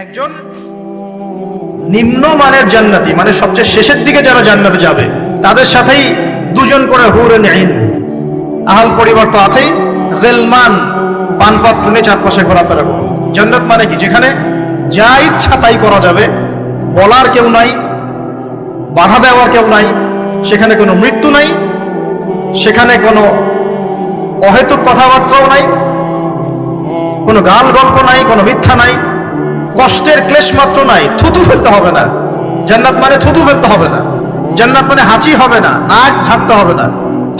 একজন নিম্নমানের জান্নাতি, মানে সবচেয়ে শেষের দিকে যারা জান্নাতে যাবে তাদের সাথেই দুজন করে হুরুন আইন, আহাল পরিবার তো আছেই, গিলমান পানপত্র নিয়ে চারপাশে ঘোরাফেরা করবে। জান্নাত মানে কি? যেখানে যা ইচ্ছা তাই করা যাবে, বলার কেউ নাই, বাধা দেওয়ার কেউ নাই, সেখানে কোনো মৃত্যু নাই, সেখানে কোনো অহেতুক কথাবার্তাও নাই, কোনো গাল গল্প নাই, কোনো মিথ্যা নাই, কষ্টের ক্লেশ মাত্র নাই, থুতু ফেলতে হবে না। জান্নাত মানে থুতু ফেলতে হবে না, জান্নাত মানে হাঁচি হবে না, নাক ঝাড়তে হবে না,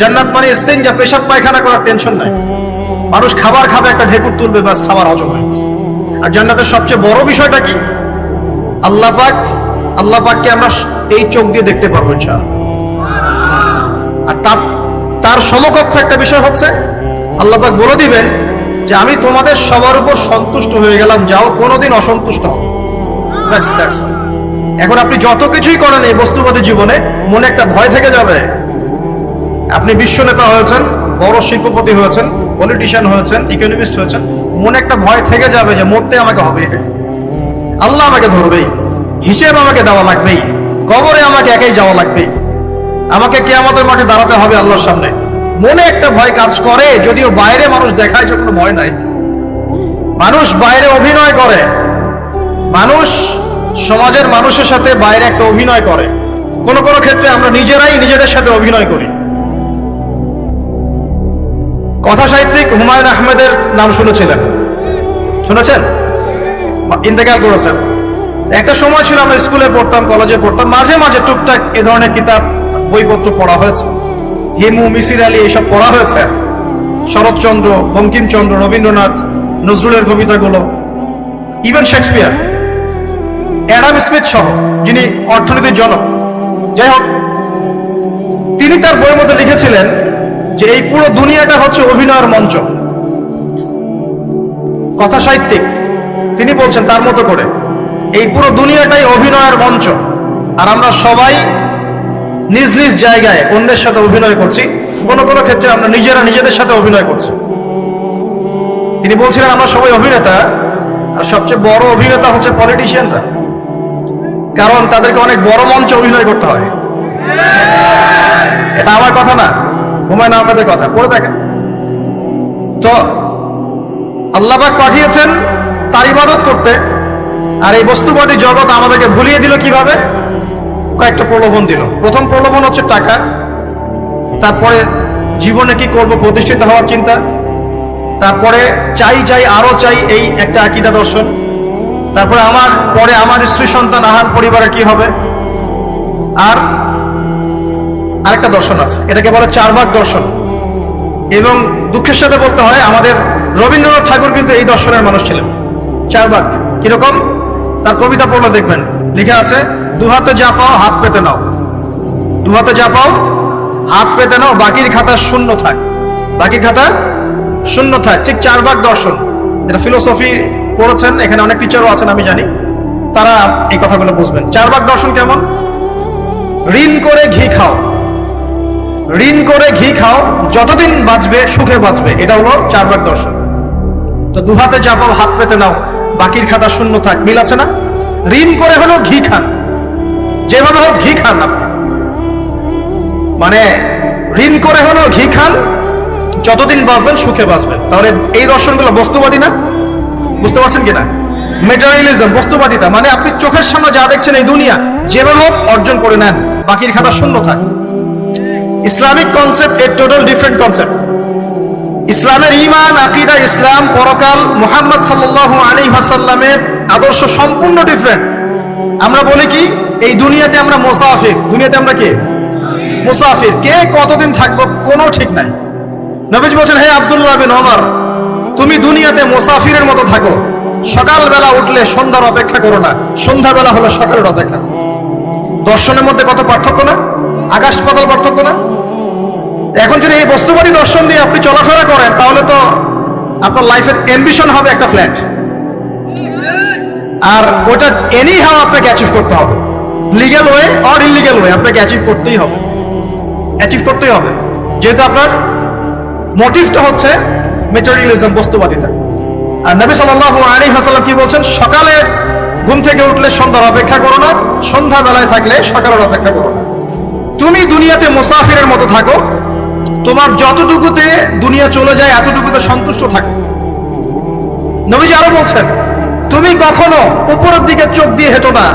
জান্নাত মানে ইস্তেঞ্জা পেশাব পায়খানা করার টেনশন নাই। মানুষ খাবার খাবে, একটা ঢেকুর তুলবে, বাস খাবার হজম হয়ে গেছে। আর জান্নাতের সবচেয়ে বড় বিষয়টা কি? আল্লাহ পাককে আমরা এই চোখ দিয়ে দেখতে পারবো ইনশাআল্লাহ। আর তার সমকক্ষ একটা বিষয় হচ্ছে আল্লাহ পাক বলে দিবেন যে আমি তোমাদের সবার উপর সন্তুষ্ট হয়ে গেলাম, যাও কোনোদিন অসন্তুষ্ট হও। এখন আপনি যত কিছুই করেন এই বস্তুবাদী জীবনে, মনে একটা ভয় থেকে যাবে। আপনি বিশ্ব নেতা হয়েছেন, বড় শিল্পপতি হয়েছেন, পলিটিশিয়ান হয়েছেন, ইকোনমিস্ট হয়েছেন, মনে একটা ভয় থেকে যাবে যে মরতে আমাকে হবে, আল্লাহ আমাকে ধরবেই, হিসেব আমাকে দেওয়া লাগবেই, কবরে আমাকে একাই যাওয়া লাগবেই, আমাকে কিয়ামতের মাঠে দাঁড়াতে হবে আল্লাহর সামনে। মনে একটা ভয় কাজ করে, যদিও বাইরে মানুষ দেখায় যে কোনো ভয় নাই। মানুষ বাইরে অভিনয় করে, মানুষ সমাজের মানুষের সাথে বাইরে একটা অভিনয় করে। কোন কোন ক্ষেত্রে আমরা নিজেরাই নিজেদের সাথে অভিনয় করি। কথা সাহিত্যিক হুমায়ুন আহমেদের নাম শুনেছিলেন? শুনেছেন? ইন্তেকাল করেছেন। একটা সময় ছিল আমরা স্কুলে পড়তাম, কলেজে পড়তাম, মাঝে মাঝে টুকটাক এ ধরনের কিতাব বইপত্র পড়া হয়েছে। হেমু, মিসির আলী এইসব পড়া হয়েছে। শরৎচন্দ্র, বঙ্কিমচন্দ্র, রবীন্দ্রনাথ, নজরুলের কবিতাগুলো, ইভেন শেক্সপিয়ার, অ্যাডাম স্মিথ সহ, যিনি অর্থনীতির জনক। যাই হোক, তিনি তার বইয়ের মধ্যে লিখেছিলেন যে এই পুরো দুনিয়াটা হচ্ছে অভিনয়ের মঞ্চ। কথা সাহিত্যিক, তিনি বলছেন তার মতো করে এই পুরো দুনিয়াটাই অভিনয়ের মঞ্চ, আর আমরা সবাই নিজ নিজ জায়গায় অন্যের সাথে অভিনয় করছি। কোনো কোনো ক্ষেত্রে আমরা নিজেরা নিজেদের সাথে অভিনয় করছি। তিনি বলছিলেন আমরা সবাই অভিনেতা, আর সবচেয়ে বড় অভিনেতা হচ্ছে পলিটিশিয়ানরা, কারণ তাদেরকে অনেক বড় মঞ্চে অভিনয় করতে হয়। এটা আমার কথা না, হুমায়ুন আহমেদের কথা, পড়ে দেখেন তো। আল্লাহ পাক পাঠিয়েছেন তার ইবাদত করতে, আর এই বস্তুবাদী জগৎ আমাদেরকে ভুলিয়ে দিল কিভাবে? কয়েকটা প্রলোভন দিল। প্রথম প্রলোভন হচ্ছে টাকা, তারপরে জীবনে কি করব প্রতিষ্ঠিত হওয়ার চিন্তা, তারপরে চাই চাই আরো চাই এই একটা আকীদা দর্শন, তারপরে আমার স্ত্রী সন্তান আহার পরিবারে কি হবে, আর আরেকটা দর্শন আছে, এটাকে বলে চারবাক দর্শন। এবং দুঃখের সাথে বলতে হয় আমাদের রবীন্দ্রনাথ ঠাকুর কিন্তু এই দর্শনের মানুষ ছিলেন। চারবাক কিরকম? তার কবিতা পড়লে দেখবেন লিখা আছে, দুহাতে যা পাও হাত পেতে নাও, দুহাতে যা পাও হাত পেতে নাও, বাকির খাতা শূন্য থাক, বাকির খাতা শূন্য থাক। ঠিক চারবাক দর্শন, এটা ফিলোসফি পড়েছেন, এখানে অনেক টিচারও আছেন আমি জানি, তারা এই কথাগুলো বুঝবেন। চারবাক দর্শন কেমন? ঋণ করে ঘি খাও, ঋণ করে ঘি খাও, যতদিন বাঁচবে সুখে বাঁচবে, এটা হলো চারবাক দর্শন। তো দুহাতে যা পাও হাত পেতে নাও, বাকির খাতা শূন্য থাক, মিল আছে না? ঋণ করে হলো ঘি খান, যেভাবে হোক ঘি খান আপনি, মানে ঋণ করে হলো ঘি খান, যতদিন বাঁচবেন সুখে বাঁচবেন। তাহলে এই দর্শনগুলো বস্তুবাদী না? বুঝতে পারছেন কিনা? মেটেরিয়ালিজম, বস্তুবাদিতা, মানে আপনি চোখের সামনে যা দেখছেন এই দুনিয়া, যেভাবে হোক অর্জন করে নেন, বাকির খাতা শূন্য থাক। ইসলামিক কনসেপ্ট এর টোটাল ডিফারেন্ট কনসেপ্ট। ইসলামের ঈমান, আকীদা, ইসলাম, পরকাল, মুহাম্মদ সাল্লাল্লাহু আলাইহি ওয়াসাল্লামের আদর্শ সম্পূর্ণ ডিফারেন্ট। আমরা বলি কি এই দুনিয়াতে আমরা মুসাফির, দুনিয়াতে আমরা কি মুসাফির, কে কতদিন থাকবো কোনো ঠিক নাই। নবীজি বলেছেন, হে আব্দুল্লাহ বিন ওমর, তুমি দুনিয়াতে মুসাফিরের মতো থাকো, সকালবেলা উঠলে সন্ধ্যার অপেক্ষা করো না, সন্ধ্যাবেলা হলে সকালের অপেক্ষা করো। দর্শনের মধ্যে কত পার্থক্য না? আকাশ পাতাল পার্থক্য না? এখন যদি এই বস্তুবাদী দর্শন দিয়ে আপনি চলাফেরা করেন, তাহলে তো আপনার লাইফের অ্যাম্বিশন হবে একটা ফ্ল্যাট, আর ওটা এনি হাও আপনাকে অ্যাচিভ করতে হবে, legal way or illegal way, আপনাকে অ্যাচিভ করতেই হবে, অ্যাচিভ করতেই হবে, যেহেতু আপনার মোটিভটা হচ্ছে মেটেরিয়ালিজম, বস্তুবাদিতা। আর নবী সাল্লাল্লাহু আলাইহি ওয়াসাল্লাম কি বলছেন? সকালে ঘুম থেকে উঠলে সন্ধ্যার অপেক্ষা করো না, সন্ধ্যা বেলায় থাকলে সকালের অপেক্ষা করো না। তুমি দুনিয়াতে মুসাফিরের মতো থাকো, তোমার যতটুকুতে দুনিয়া চলে যায় এতটুকুতে সন্তুষ্ট থাকো। নবীজি আরো বলছেন, তুমি কখনো উপরের দিকে চোখ দিয়ে হেঁটো না,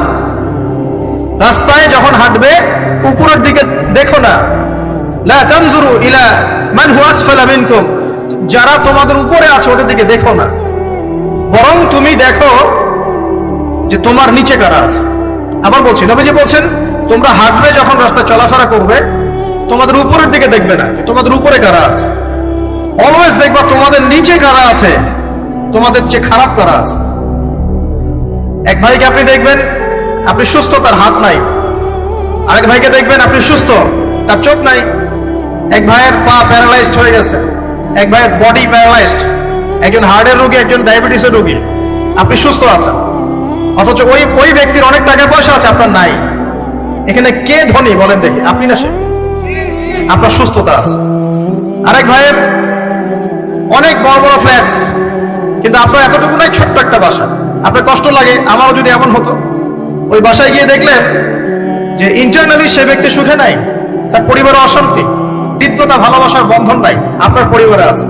রাস্তায় যখন হাঁটবে উপরের দিকে দেখো না। লা তানজুরু ইলা মান হুয়া আসফালা মিনকুম, যারা তোমাদের উপরে আছে ওদের দিকে দেখো না, বরং তুমি দেখো যে তোমার নিচে কারা আছে। আবার বলছি, নবীজি বলছেন তোমরা হাঁটবে যখন রাস্তায় চলাফেরা করবে তোমাদের উপরের দিকে দেখবে না যে তোমাদের উপরে কারা আছে, অলওয়েজ দেখবা তোমাদের নিচে কারা আছে, তোমাদের চেয়ে খারাপ কারা আছে। এক ভাইকে আপনি দেখবেন আপনি সুস্থ, তার হাত নাই। আরেক ভাইকে দেখবেন আপনি সুস্থ, তার চোখ নাই। এক ভাইয়ের পা প্যারালাইজড হয়ে গেছে, এক ভাইয়ের বডি প্যারালাইজড, একজন হার্টের রোগী, একজন ডায়াবেটিসের রোগী। আপনি সুস্থ আছেন, অথচ ওই ব্যক্তির অনেক টাকা পয়সা আছে, আপনার নাই। এখানে কে ধনী বলেন দেখি, আপনি না সে? আপনার সুস্থতা আছে। আরেক ভাইয়ের অনেক বড় বড় ফ্ল্যাটস, কিন্তু আপনার এতটুকু নাই, ছোট্ট একটা বাসা। আপনার কষ্ট লাগে, আমারও যদি এমন হতো। ওই বাসায় গিয়ে দেখলেন যে ইন্টারনালি সে ব্যক্তি সুখে নাই, তার পরিবারে অশান্তি, হৃদ্যতা, ভালোবাসার বন্ধন নাই, আপনার পরিবারে আছে।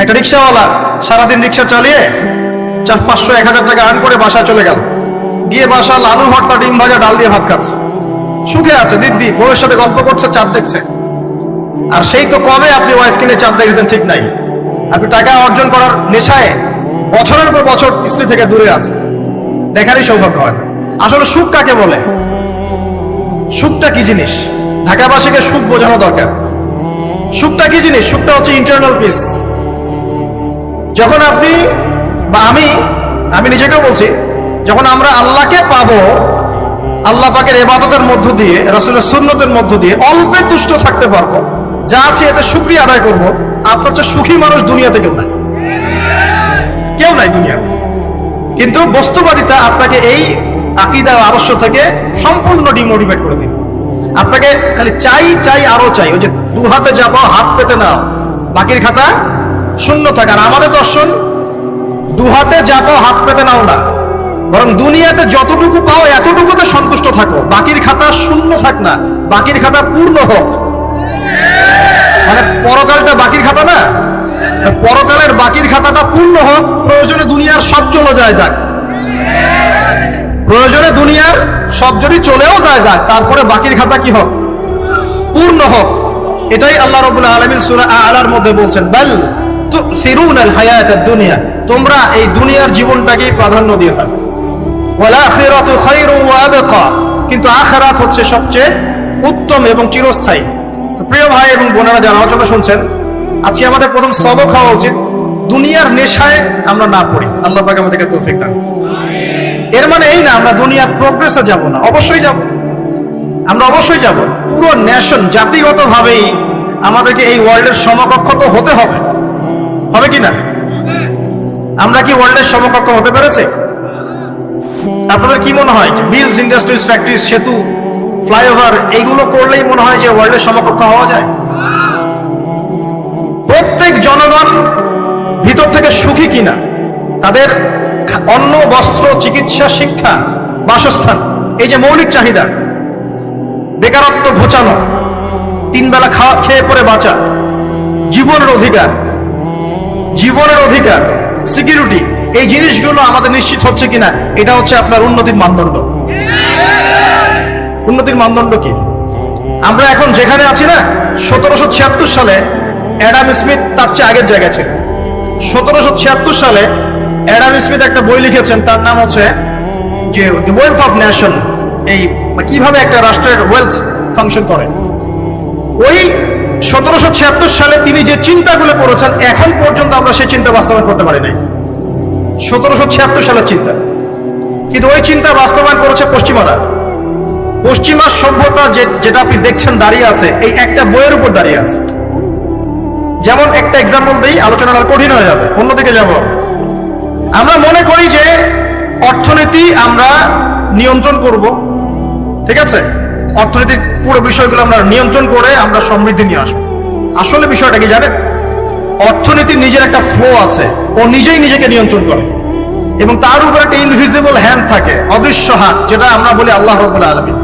একটা রিক্সাওয়ালা সারাদিন রিক্সা চালিয়ে 500-1000 টাকা আর্ন করে বাসায় চলে গেল, গিয়ে বাসা আলু ভর্তা, ডিম ভাজা, ডাল দিয়ে ভাত খাচ্ছে, সুখে আছে, দিব্যি বউয়ের সাথে গল্প করছে, চাঁদ দেখছে। আর সেই তো কবে আপনি ওয়াইফ কিনে চাঁদ দেখেছেন ঠিক নাই, আপনি টাকা অর্জন করার নেশায় বছরের পর বছর স্ত্রী থেকে দূরে আছে, দেখারই সৌভাগ্য হয় না। আসলে সুখ কাকে বলে? সুখটা কি জিনিস? ঢাকাবাসীকে সুখ বোঝানো দরকার। সুখটা কি জিনিস? সুখটা হচ্ছে ইন্টারনাল পিস। যখন আপনি বা আমি নিজেকেও বলছি, যখন আমরা আল্লাহকে পাবো, আল্লাহ পাকের ইবাদতের মধ্য দিয়ে, রাসূলের সুন্নতের মধ্য দিয়ে অল্পে তুষ্ট থাকতে পারবো, যা আছে এতে শুকরিয়া আদায় করবো, আপনার চেয়ে সুখী মানুষ দুনিয়াতে কেউ নাই, কেউ নাই দুনিয়াতে। কিন্তু বস্তুবাদিতা আপনাকে এই আকীদা আদর্শ থেকে সম্পূর্ণ ডিমোটিভেট করে দিবে। আপনাকে খালি চাই আরো চাই, ওই যে দু হাতে যাবো হাত পেতে নাও, বাকির খাতা শূন্য থাকে। আর আমাদের দর্শন দু হাতে যাবো হাত পেতে নাও না, বরং দুনিয়াতে যতটুকু পাও এতটুকুতে সন্তুষ্ট থাকো, বাকির খাতা শূন্য থাক না, বাকির খাতা পূর্ণ হোক। মানে পরকালটা বাকির খাতা না, পরকালের বাকির খাতাটা পূর্ণ হোক। প্রয়োজনে দুনিয়ার সব চলে যায় যাক, প্রয়োজনে দুনিয়ার সব যদি চলেও যায় যাক, তারপরে বাকির খাতা কি হোক? পূর্ণ হোক। এটাই আল্লাহ রাব্বুল আলামিন সূরা আ'লার মধ্যে বলছেন, বাল তুসিরুনাল হায়াতাদ দুনিয়া, তোমরা এই দুনিয়ার জীবনটাকেই প্রাধান্য দিয়ে থাকো। ওয়াল আখিরাতু খায়রুন ওয়া আবকা, কিন্তু আখিরাত হচ্ছে সবচেয়ে উত্তম এবং চিরস্থায়ী। তো প্রিয় ভাই এবং বোনেরা যারা আলোচনা শুনছেন, আজকে আমাদের প্রথম সবক হওয়া উচিত দুনিয়ার নেশায় আমরা না পড়ি। আল্লাহ পাক আমাদেরকে তৌফিক দান। এর মানে এই না আমরা দুনিয়ার প্রোগ্রেসে যাব না, অবশ্যই যাব, আমরা অবশ্যই যাব। পুরো নেশন জাতিগতভাবেই আমাদেরকে এই ওয়ার্ল্ডের সমকক্ষ তো হতে হবে, হবে কি না? আমরা কি ওয়ার্ল্ডের সমকক্ষ হতে পেরেছি? আপনাদের কি মনে হয় মিলস, ইন্ডাস্ট্রিজ, ফ্যাক্টরিজ, সেতু, ফ্লাইওভার এইগুলো করলেই মনে হয় যে ওয়ার্ল্ডের সমকক্ষ হওয়া যায়? প্রত্যেক জনগণ ভিতর থেকে সুখী কিনা, তাদের অন্ন, বস্ত্র, চিকিৎসা, শিক্ষা, বাসস্থান, এই যে মৌলিক চাহিদা, বেকারত্ব ঘোচানো, 3 বেলা খেয়ে পরে বাঁচা, জীবনের অধিকার, সিকিউরিটি, এই জিনিসগুলো আমাদের নিশ্চিত হচ্ছে কিনা, এটা হচ্ছে আপনার উন্নতির মানদণ্ড। উন্নতির মানদণ্ড কি? আমরা এখন যেখানে আছি না, 1776 সালে অ্যাডাম স্মিথ তার চেয়ে আগের জায়গায় ছিল। 1776 সালে অ্যাডাম স্মিথ একটা বই লিখেছেন, তার নাম হচ্ছে যে দি ওয়েলথ অফ নেশন, এই কিভাবে একটা রাষ্ট্রের ওয়েলথ ফাংশন করে। ওই 1776 সালে তিনি যে চিন্তাগুলো করেছেন, এখন পর্যন্ত আমরা সেই চিন্তা বাস্তবায়ন করতে পারি নাই। 1776 সালের চিন্তা, কিন্তু ওই চিন্তা বাস্তবায়ন করেছে পশ্চিমারা। পশ্চিমা সভ্যতা যেটা আপনি দেখছেন দাঁড়িয়ে আছে, এই একটা বইয়ের উপর দাঁড়িয়ে আছে। যেমন একটা এক্সাম্পল দিই, আলোচনাটা কঠিন হয়ে যাবে, অন্যদিকে যাব। আমরা মনে করি যে অর্থনীতি আমরা নিয়ন্ত্রণ করব, ঠিক আছে, অর্থনীতির পুরো বিষয়গুলো আমরা নিয়ন্ত্রণ করে আমরা সমৃদ্ধি নিয়ে আসবো। আসলে বিষয়টা কি জানেন? অর্থনীতির নিজের একটা ফ্লো আছে, ও নিজেই নিজেকে নিয়ন্ত্রণ করে। এবং তার উপর একটা ইনভিজিবল হ্যান্ড থাকে, অদৃশ্য হাত, যেটা আমরা বলি আল্লাহ রাব্বুল আলামিন।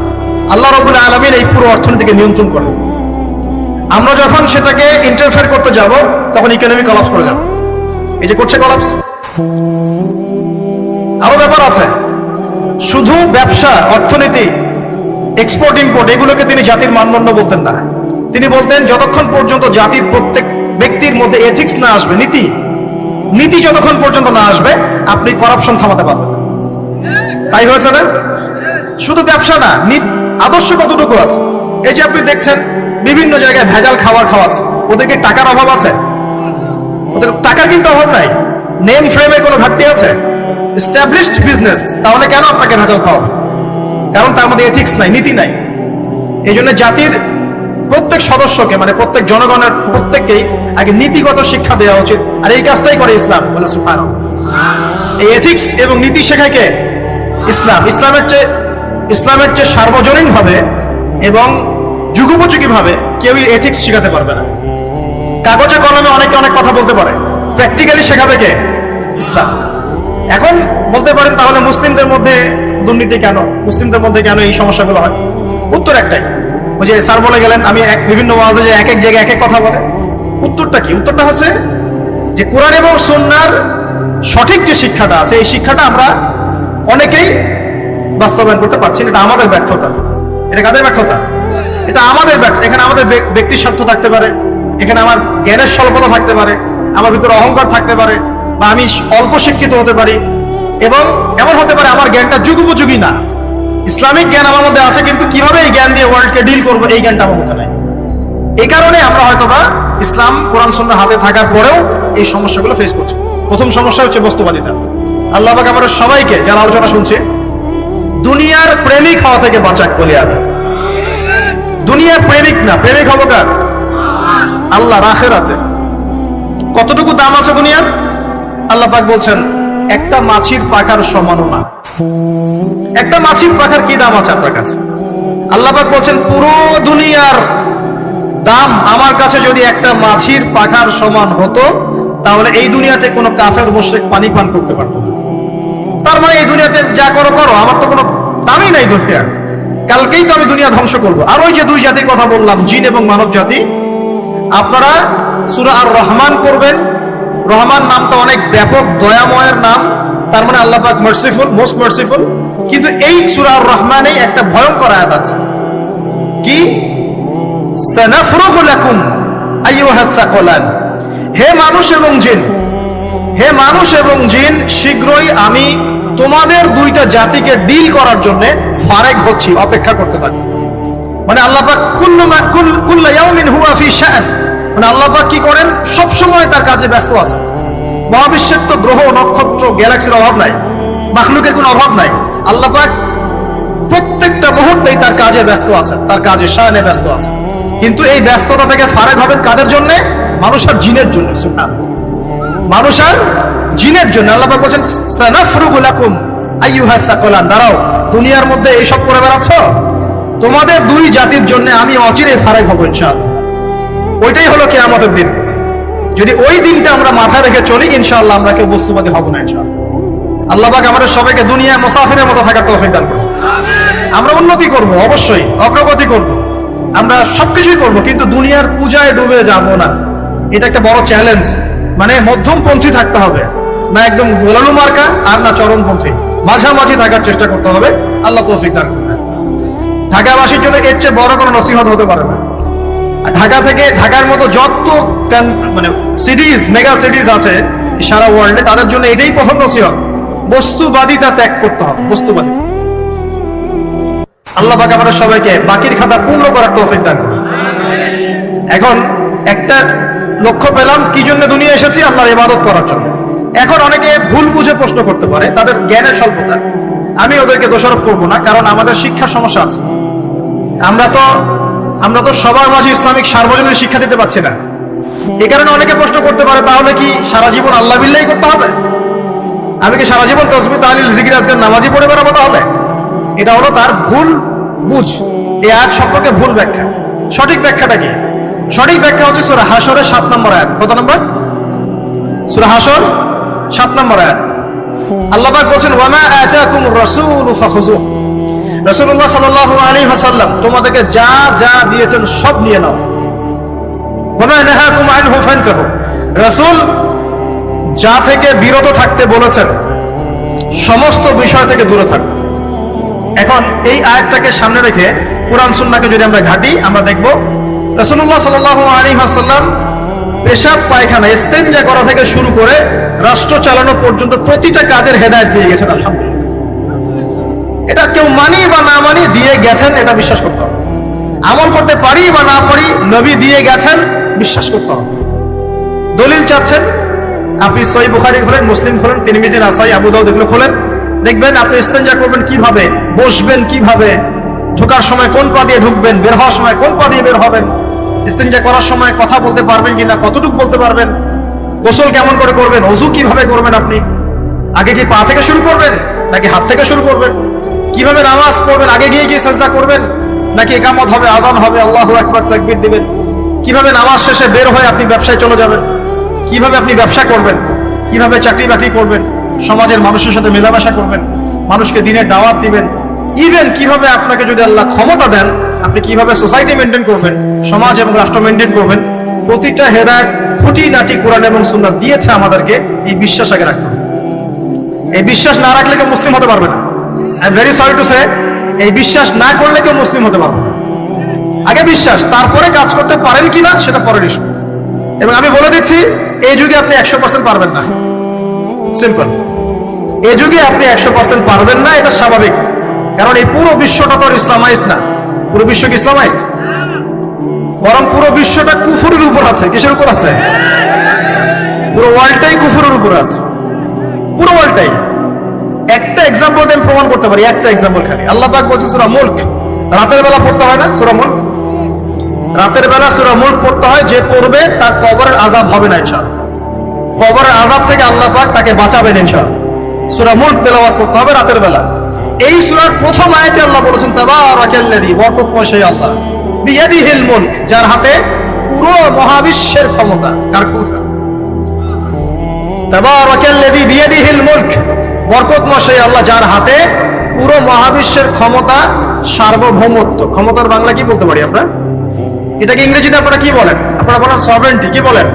আল্লাহ রাব্বুল আলামিন এই পুরো অর্থনীতিকে নিয়ন্ত্রণ করেন। আমরা যখন সেটাকে ইন্টারফেয়ার করতে যাব তখন ইকোনমি কলাপস করে যাবে। এই যে করছে কলাপস। আরো ব্যাপার আছে, শুধু ব্যবসা, অর্থনীতি, এক্সপোর্ট ইম্পোর্ট এগুলোকে তিনি জাতির মানদণ্ড বলতেন না। তিনি বলতেন যতক্ষণ পর্যন্ত জাতির প্রত্যেক ব্যক্তির মধ্যে এথিক্স না আসবে, নীতি যতক্ষণ পর্যন্ত না আসবে আপনি করাপশন থামাতে পারবেন না। তাই হয়েছে না? শুধু ব্যবসা না, আদর্শ কতটুকু আছে? এই যে আপনি দেখছেন বিভিন্ন জায়গায় ভেজাল খাবার খাওয়াচ্ছে, ওদেরকে টাকার অভাব আছে? ওদের টাকার কিন্তু অভাব নাই। নেম ফ্রেমে কোনো ঘাটতি আছে? এস্টাবলিশড বিজনেস, তাহলে কেন আপনাকে ভেজাল খাওয়াবে? কারণ তার মধ্যে এথিক্স নাই, নীতি নাই। এই জন্য জাতির প্রত্যেক সদস্যকে, মানে প্রত্যেক জনগণের প্রত্যেককেই আগে নীতিগত শিক্ষা দেওয়া উচিত। আর এই কাজটাই করে ইসলাম। বলে সুবহানাল্লাহ। এই এথিক্স এবং নীতি শেখায় কে? ইসলাম। ইসলামের চেয়ে সার্বজনীন ভাবে এবং যুগোপযোগী ভাবে কেউ এথিক্স শেখাতে পারবে না। কাগজে কলমে অনেকে অনেক কথা বলতে পারে, প্র্যাকটিক্যালি শেখাবে কে? ইসলাম। এখন বলতে পারেন তাহলে মুসলিমদের মধ্যে দুর্নীতি কেন, মুসলিমদের মধ্যে কেন এই সমস্যাগুলো হয়? উত্তর একটাই, ওই যে স্যার বলে গেলেন, আমি বিভিন্ন ওয়াজে যে এক এক জায়গায় এক এক কথা বলে। উত্তরটা কি? উত্তরটা হচ্ছে যে কোরআন এবং সুন্নাহর সঠিক যে শিক্ষাটা আছে, এই শিক্ষাটা আমরা অনেকেই বাস্তবায়ন করতে পারছি না। এটা আমাদের ব্যর্থতা। এটা কাদের ব্যর্থতা? এটা আমাদের ব্যর্থতা। এখানে আমাদের ব্যক্তির স্বার্থ থাকতে পারে, এখানে আমার জ্ঞানের স্বল্পতা থাকতে পারে, আমার ভিতরে অহংকার থাকতে পারে, বা আমি অল্প শিক্ষিত হতে পারি, এবং এমন হতে পারে আমার জ্ঞানটা যুগোপযোগী না। ইসলামিক জ্ঞান আমার মধ্যে আছে, কিন্তু কিভাবে এই জ্ঞান দিয়ে ওয়ার্ল্ডকে ডিল করবো এই জ্ঞানটা আমার মধ্যে নাই। এই কারণে আমরা হয়তোবা ইসলাম কোরআন সুন্নাহ হাতে থাকার পরেও এই সমস্যাগুলো ফেস করছি। প্রথম সমস্যা হচ্ছে বস্তুবাদিতা। আল্লাহ পাক আমাদের সবাইকে, যারা আলোচনা শুনছে, দুনিয়ার প্রেমিক হওয়া থেকে বাঁচাক বলি আমি। দুনিয়ার প্রেমিক না, প্রেমিক হবো কার? আল্লাহর আখিরাতে। কতটুকু দাম আছে দুনিয়ার? আল্লাহ পাক বলছেন একটা মাছির পাখার সমানও না। একটা মাছির পাখার কি দাম আছে আপনার কাছে? আল্লাহ পাক বলছেন পুরো দুনিয়ার দাম আমার কাছে যদি একটা মাছির পাখার সমান হতো, তাহলে এই দুনিয়াতে কোনো কাফের মুশরিক পানি পান করতে পারতো না। তার মানে এই দুনিয়াতে যা করো করো, আমার তো কোনো দামই নাই দুনিয়ার। কালকেই তো আমি দুনিয়া ধ্বংস করবো। আর ওই যে দুই জাতির কথা বললাম, জিন এবং মানব জাতি, আপনারা সূরা আর রহমান পড়বেন। রহমান নামটা অনেক ব্যাপক, দয়াময়ের নাম, তার মানে আল্লাহ পাক মার্সিফুল, মোস্ট মার্সিফুল। কিন্তু এই সূরা আর রহমানেই একটা ভয়ঙ্কর আয়াত আছে, কি? সানাফরুগু লাকুম আইয়ুহাস সাকালান। হে মানুষ এবং জিন, হে মানুষ এবং জিন, শীঘ্রই আমি তোমাদের দুইটা জাতিকে ডিল করার জন্য ফারেক হচ্ছি, অপেক্ষা করতে থাকি। মানে আল্লাহ পাক কুল্লু ইয়াউমিন হুয়া ফি শাআন, মানে আল্লাহ পাক কি করেন? সব সময় তার কাজে ব্যস্ত আছে। মহাবিশ্বের তো গ্রহ, নক্ষত্র, গ্যালাক্সির অভাব নাই, মাখলুকের কোনো অভাব নাই। আল্লাহ পাক প্রত্যেকটা মুহূর্তেই তার কাজে ব্যস্ত আছে, তার কাজে শানে ব্যস্ত আছে। কিন্তু এই ব্যস্ততা থেকে ফারেক হবেন কাদের জন্য? মানুষ আর জিনের জন্য। সুবহানাল্লাহ। মানুষ আর জিনের জন্য আল্লাহ পাক বলেন সানাফরুগু লাকুম আইয়ুহাস সাকালান। দাঁড়াও, দুনিয়ার মধ্যে এইসব করে বেড়াচ্ছ, তোমাদের দুই জাতির জন্য আমি অচিরে ফারেক হব ইনশাআল্লাহ। ওইটাই হলো কিয়ামতের দিন। যদি ওই দিনটা আমরা মাথায় রেখে চলি, ইনশাআল্লাহ আমরা কেউ বস্তুবাদী হব না ইনশাআল্লাহ। আল্লাহ পাক আমাদের সবাইকে দুনিয়া মুসাফিরের মতো থাকার তৌফিক দান করুন। আমরা উন্নতি করব, অবশ্যই অগ্রগতি করব, আমরা সবকিছুই করব, কিন্তু দুনিয়ার পূজায় ডুবে যাব না। এটা একটা বড় চ্যালেঞ্জ। মানে মধ্যমপন্থী থাকতে হবে, না একদম গোলালু মার্কা আর না চরমপন্থী, মাঝামাঝি থাকার চেষ্টা করতে হবে। আল্লাহ তৌফিক দান করুন। ঢাকাবাসীর জন্য এর চেয়ে বড় কোনো নসিহত হতে পারে না। ঢাকা থেকে, ঢাকার মতো যত মানে সিটিজ, মেগা সিটিজ আছে সারা ওয়ার্ল্ডে, তাদের জন্য এটাই প্রথম নসিহত, বস্তুবাদিতা ত্যাগ করতে হবে। বস্তুবাদী। আল্লাহ পাক আমাদের সবাইকে বাকির খাতা পূর্ণ করার তৌফিক দান করুন। এখন একটা লক্ষ্য পেলাম, কি জন্য দুনিয়া এসেছি? আল্লাহর ইবাদত করার জন্য। এখন অনেকে ভুল বুঝে প্রশ্ন করতে পারে, তাদের জ্ঞানের স্বল্পতা। আমি ওদেরকে দোষারোপ করবো না, কারণ আমাদের শিক্ষার সমস্যা আছে। আমরা তো সবার মাঝে ইসলামিক সার্বজনীন শিক্ষা দিতে পারছি না। এই কারণে অনেকে প্রশ্ন করতে পারে, তাহলে কি সারা জীবন আল্লাহ বিল্লাহি করতে হবে? আমি কি সারা জীবন তাসবিহ, তাহলিল, জিকির, আজকার, নামাজি পড়ে বেড়াবো তাহলে? এটা হলো তার ভুল বুঝ। এই আয়াত সম্পর্কে ভুল ব্যাখ্যা। সঠিক ব্যাখ্যাটা কি? সঠিক ব্যাখ্যা হচ্ছে সূরা হাশরের 7 নম্বর আয়াত। কত নম্বর? সূরা হাশর 7 নম্বর আয়াত। আল্লাহ পাক বলছেন ওয়ামা আতাকুমুর রাসূলু ফাখুযুহু, রাসূলুল্লাহ সাল্লাল্লাহু আলাইহি ওয়াসাল্লাম তোমাদেরকে যা যা দিয়েছেন সব নিয়ে নাও। ওয়ামা নাহাকুম আনহু ফান্তাহু, রাসূল যা থেকে বিরত থাকতে বলেছেন সমস্ত বিষয় থেকে দূরে থাকবে। এখন এই আয়াতটাকে সামনে রেখে কুরআন সুন্নাহকে যদি আমরা ঘাঁটি, আমরা দেখব রাসূলুল্লাহ সাল্লাল্লাহু আলাইহি ওয়াসাল্লাম পেশাব পায়খানা ইস্তেঞ্জা করা থেকে শুরু করে রাষ্ট্র চালানো পর্যন্ত প্রতিটা কাজের হেদায়েত দিয়ে গেছেন। আলহামদুলিল্লাহ, এটা কেউ মানি বা না মানি দিয়ে গেছেন, এটা বিশ্বাস করতে হবে। আমল করতে পারি বা না পারি, নবী দিয়ে গেছেন, বিশ্বাস করতে হবে। দলিল চাচ্ছেন, আপনি সহিহ বুখারী খোলেন, মুসলিম খোলেন, তিরমিজি, নাসাই, আবু দাউদ এগুলো খোলেন, দেখবেন আপনি ইস্তেঞ্জা করবেন কিভাবে, বসবেন কিভাবে, ঢোকার সময় কোন পা দিয়ে ঢুকবেন, বের হওয়ার সময় কোন পা দিয়ে বের হবেন, ইস্তেঞ্জা করার সময় কথা বলতে পারবেন কিনা, কতটুকু বলতে পারবেন, গোসল কেমন করে করবেন, ওযু কিভাবে করবেন, আপনি আগে কি পা থেকে শুরু করবেন নাকি হাত থেকে শুরু করবেন, কিভাবে নামাজ পড়বেন, আগে গিয়ে গিয়ে সাজদা করবেন নাকি ইকামত হবে, আযান হবে, আল্লাহু আকবার তাকবীর দিবেন, কিভাবে নামাজ শেষে বের হয়ে আপনি ব্যবসায় চলে যাবেন, কিভাবে আপনি ব্যবসা করবেন, কিভাবে চাকরি বাকরি করবেন, সমাজের মানুষের সাথে মেলামেশা করবেন, মানুষকে দিনের দাওয়াত দিবেন, ইভেন কিভাবে আপনাকে যদি আল্লাহ ক্ষমতা দেন আপনি কিভাবে সোসাইটি মেনটেন করবেন, সমাজ এবং রাষ্ট্র মেনটেন করবেন, প্রতিটা হেদায়েত খুঁটিনাটি কোরআন এবং সুন্নাহ দিয়েছে আমাদেরকে। এই বিশ্বাস আগে রাখতে হবে। এই বিশ্বাস না রাখলে কেউ মুসলিম হতে পারবে না। I am very sorry to say, এই বিশ্বাস না করলে কেউ মুসলিম হতে পারবে না। আগে বিশ্বাস, তারপরে কাজ করতে পারেন কিনা সেটা পরের ইস্যু। এবং আমি বলে দিচ্ছি, এই যুগে আপনি 100% পারবেন না, সিম্পল। এই যুগে আপনি 100% পারবেন না, এটা স্বাভাবিক। কারণ এই পুরো বিশ্বটা তো ইসলামাইজড না। পুরো বিশ্ব কি ইসলামাইজড? বরং পুরো বিশ্বটা কুফরের উপর আছে। কিসের উপর আছে? পুরো ওয়ার্ল্ডটাই কুফরের উপর আছে, পুরো ওয়ার্ল্ডটাই। একটা এক্সাম্পল দিয়ে প্রমাণ করতে পারি, একটা এক্সাম্পল খালি। আল্লাহ পাক বলছে সূরা মুলক, রাতের বেলা পড়তে হয় না সূরা মুলক? রাতের বেলা সূরা মুলক পড়তে হয়, যে পড়বে তার কবরের আযাব হবে না ইনশাআল্লাহ। কবরের আযাব থেকে আল্লাহ পাক তাকে বাঁচাবেন ইনশাআল্লাহ। সূরা মুলক তেলাওয়াত করতে হবে রাতের বেলা। এই সূরার প্রথম আয়াতে আল্লাহ বলেছেন তাবারাকাল্লাযী, বরকতময় সেই আল্লাহ, বিয়াদিহিল মুলক, যার হাতে পুরো মহাবিশ্বের ক্ষমতা। কার ক্ষমতা? তাবারাকাল্লাযী বিয়াদিহিল মুলক, বরকতময় সেই আল্লাহ যার হাতে পুরো মহাবিশ্বের ক্ষমতা, সার্বভৌমত্ব। ক্ষমতার বাংলা কি বলতে পারি আমরা? এটাকে ইংরেজিতে আপনারা কি বলেন? আপনারা বলেন সভারেন্টি। কি বলেন?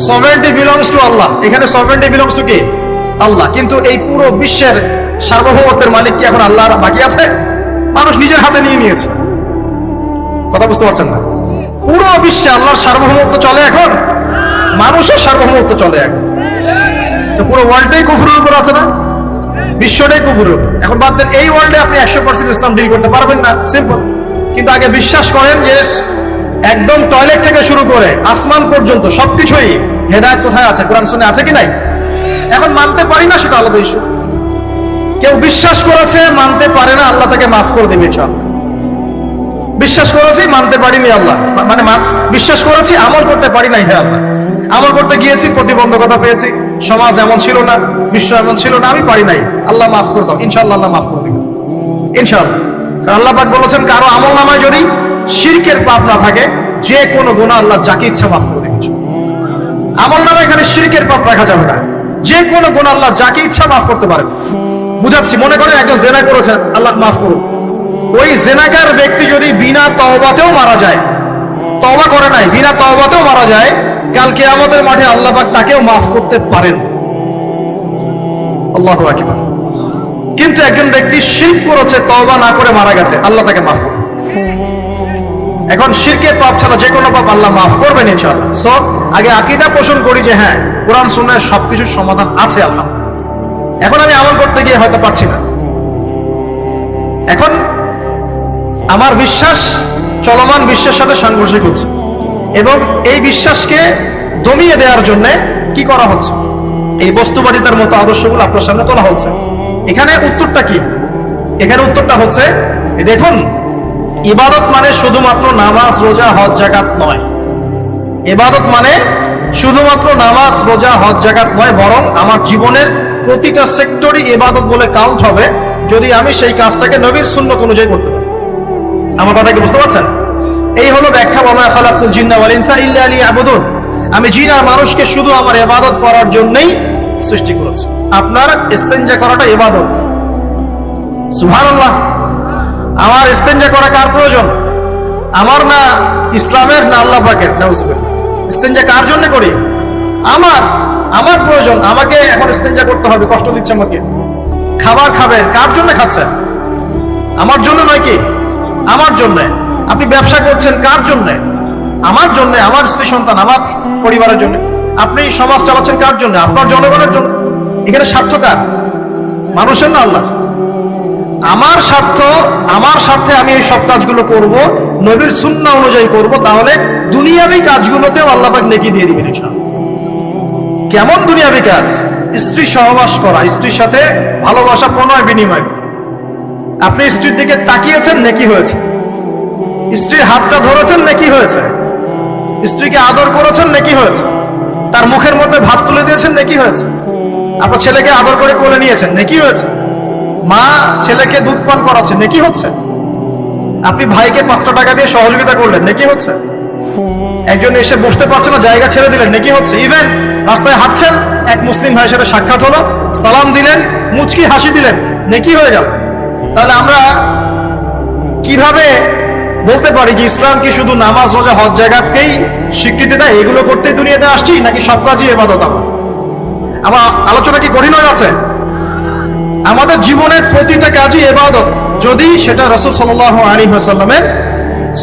সভারেন্টি বিলংস টু আল্লাহ। এখানে সভারেন্টি বিলংস টু কে? আল্লাহ। কিন্তু এই পুরো বিশ্বের সার্বভৌমত্বের মালিক কি এখন আল্লাহ বাকি আছে? মানুষ নিজের হাতে নিয়ে নিয়েছে। কথা বুঝতে পারছেন না? পুরো বিশ্বে আল্লাহর সার্বভৌমত্ব চলে এখন, মানুষের সার্বভৌমত্ব চলে এখন। তো পুরো ওয়ার্ল্ডটাই কুফরের উপর আছে না? বিশ্বটাই কুফরের উপর। এখন বাদ দেন, এই ওয়ার্ল্ডে আপনি 100% ইসলাম ডিল করতে পারবেন না, সিম্পল। কিন্তু আগে বিশ্বাস করেন যে একদম টয়লেট থেকে শুরু করে আসমান পর্যন্ত সবকিছুই হেদায়েত কোথায় আছে, কোরআন শুনে আছে কি নাই? এখন মানতে পারি না, সেটা আলাদা ইস্যু। কেউ বিশ্বাস করেছে, মানতে পারে না, আল্লাহ তাকে মাফ করে দেবে ইনশাআল্লাহ। বিশ্বাস করেছি, মানতে পারিনি, আল্লাহ মানে বিশ্বাস করেছি, আমল করতে পারি নাই, হে আল্লাহ আমল করতে গিয়েছি, প্রতিবন্ধকতা পেয়েছি, সমাজ এমন ছিল না, বিশ্ব এমন ছিল না, আমি পারি নাই, আল্লাহ মাফ করে দাও। ইনশাআল্লাহ আল্লাহ মাফ করে দেবে ইনশাআল্লাহ। কারণ আল্লাহ পাক বলেছেন, কারো আমল নামায় যদি শিরকের পাপ না থাকে, যে কোনো গুনাহ আল্লাহ যাকে ইচ্ছা মাফ করে দেবে। আমল নামায় এখানে শিরকের পাপ রাখা যাবে না, যে কোনো গুনাহ আল্লাহ যাকে ইচ্ছা মাফ করতে পারেন। বুঝাচ্ছি, মনে করেন একজন জেনা করেছেন, আল্লাহ মাফ করুন। ওই জেনাকার ব্যক্তি যদি বিনা তওবাতেও মারা যায়, তওবা করে নাই, বিনা তওবাতেও মারা যায়, কাল কিয়ামতের মাঠে আল্লাহ পাক তাকেও মাফ করতে পারেন। আল্লাহু আকবার। কিন্তু একজন ব্যক্তি শিরক করেছে, তওবা না করে মারা গেছে, আল্লাহ তাকে মাফ করবেন। এখন শিরকের পাপ ছাড়া যে কোনো পাপ আল্লাহ মাফ করবেন ইনশাআল্লাহ। সো আগে আকীদা পোষণ করি যে হ্যাঁ, কোরআন সুন্নাহয় সবকিছুর সমাধান আছে আল্লাহ। এখন আমি আমল করতে গিয়ে হয়তো পাচ্ছি না, এখন আমার বিশ্বাস চলমান বিশ্বের সাথে সাংঘর্ষিক হচ্ছে, এবং এই বিশ্বাসকে দমিয়ে দেওয়ার জন্য কি করা হচ্ছে? এই বস্তুবাদিতার মতো আদর্শগুলো আপনার সামনে তোলা হচ্ছে। এখানে উত্তরটা কি? এখানে উত্তরটা হচ্ছে, দেখুন, ইবাদত মানে শুধুমাত্র নামাজ, রোজা, হজ, যাকাত নয়। ইবাদত মানে শুধুমাত্র নামাজ, রোজা, হজ, যাকাত নয়, বরং আমার জীবনের প্রতিটা সেক্টরই ইবাদত বলে কাউন্ট হবে যদি আমি সেই কাজটাকে নবীর সুন্নাত অনুযায়ী করতে পারি। আমার কথা কি বুঝতে পারছেন? এই হলো ব্যাখ্যা, ওয়া মা খালাকতুল জিন্না ওয়াল ইনসা ইল্লা লিয়াবুদুন। আমি জিন আর মানুষকে শুধু আমার ইবাদত করার জন্যই সৃষ্টি করেছে। আপনার ইস্তেঞ্জা করাটা ইবাদত। সুবহানাল্লাহ। আমার ইস্তেঞ্জা করা কার প্রয়োজন? আমার না ইসলামের, না আল্লাহ পাকের? নাউজুবিল্লাহ। ইস্তেঞ্জা কার জন্য করি? আমার প্রয়োজন। আমাকে এখন ইস্তেঞ্জা করতে হবে, কষ্ট দিচ্ছে আমাকে। খাবার খাবেন, কার জন্য খাচ্ছেন? আমার জন্য নয় কি? আমার জন্য। আপনি ব্যবসা করছেন, কার জন্য? আমার জন্য, আমার স্ত্রী সন্তান, আমার পরিবারের জন্য। আপনি সমাজ চালাচ্ছেন কার জন্য? আপনার জনগণের জন্য। এখানে স্বার্থ কার? মানুষের না আল্লাহ? আমার স্বার্থ, আমার স্বার্থে আমি এই সব কাজগুলো করব, নবীর সুন্নাহ অনুযায়ী করব, তাহলে দুনিয়াবি কাজগুলোতেও আল্লাহ পাক নেকি দিয়ে দিবেন ইনশাআল্লাহ। কেমন দুনিয়াবি কাজ? স্ত্রী সহবাস করা, স্ত্রীর সাথে ভালোবাসা প্রণয় বিনিময় করা। আপনি স্ত্রীর দিকে তাকিয়েছেন, নেকি হয়েছে। স্ত্রীর হাতটা ধরেছেন, নেকি হয়েছে। স্ত্রীকে আদর করেছেন, নেকি হয়েছে। তার মুখের মধ্যে ভাত তুলে দিয়েছেন, নেকি হয়েছে। আপনার ছেলেকে আদর করে কোলে নিয়েছেন, নেকি হয়েছে। মা ছেলেকে দুধ পান করাচ্ছে, নেকি হচ্ছে। আপনি ভাইকে 5টা টাকা দিয়ে সহযোগিতা করলেন, নেকি হচ্ছে। একজন এসে বসতে পারছে না, জায়গা ছেড়ে দিলেন, নেকি হচ্ছে। ইভেন রাস্তায় হাঁটছেন, এক মুসলিম ভাইয়ের সাথে সাক্ষাৎ হলো, সালাম দিলেন, মুচকি হাসি দিলেন, নেকি হয়ে গেল। তাহলে আমরা কিভাবে বলতে পারি যে ইসলাম কি শুধু নামাজ, রোজা, হজ জায়গাতেই স্বীকৃতি দেয়, এগুলো করতেই দুনিয়াতে আসছি, নাকি সব কাজই ইবাদত? আমার আলোচনা কি কঠিন হয়ে আছে? আমাদের জীবনের প্রতিটা কাজই ইবাদত, যদি সেটা রাসূল সাল্লাল্লাহু আলাইহি ওয়াসাল্লামের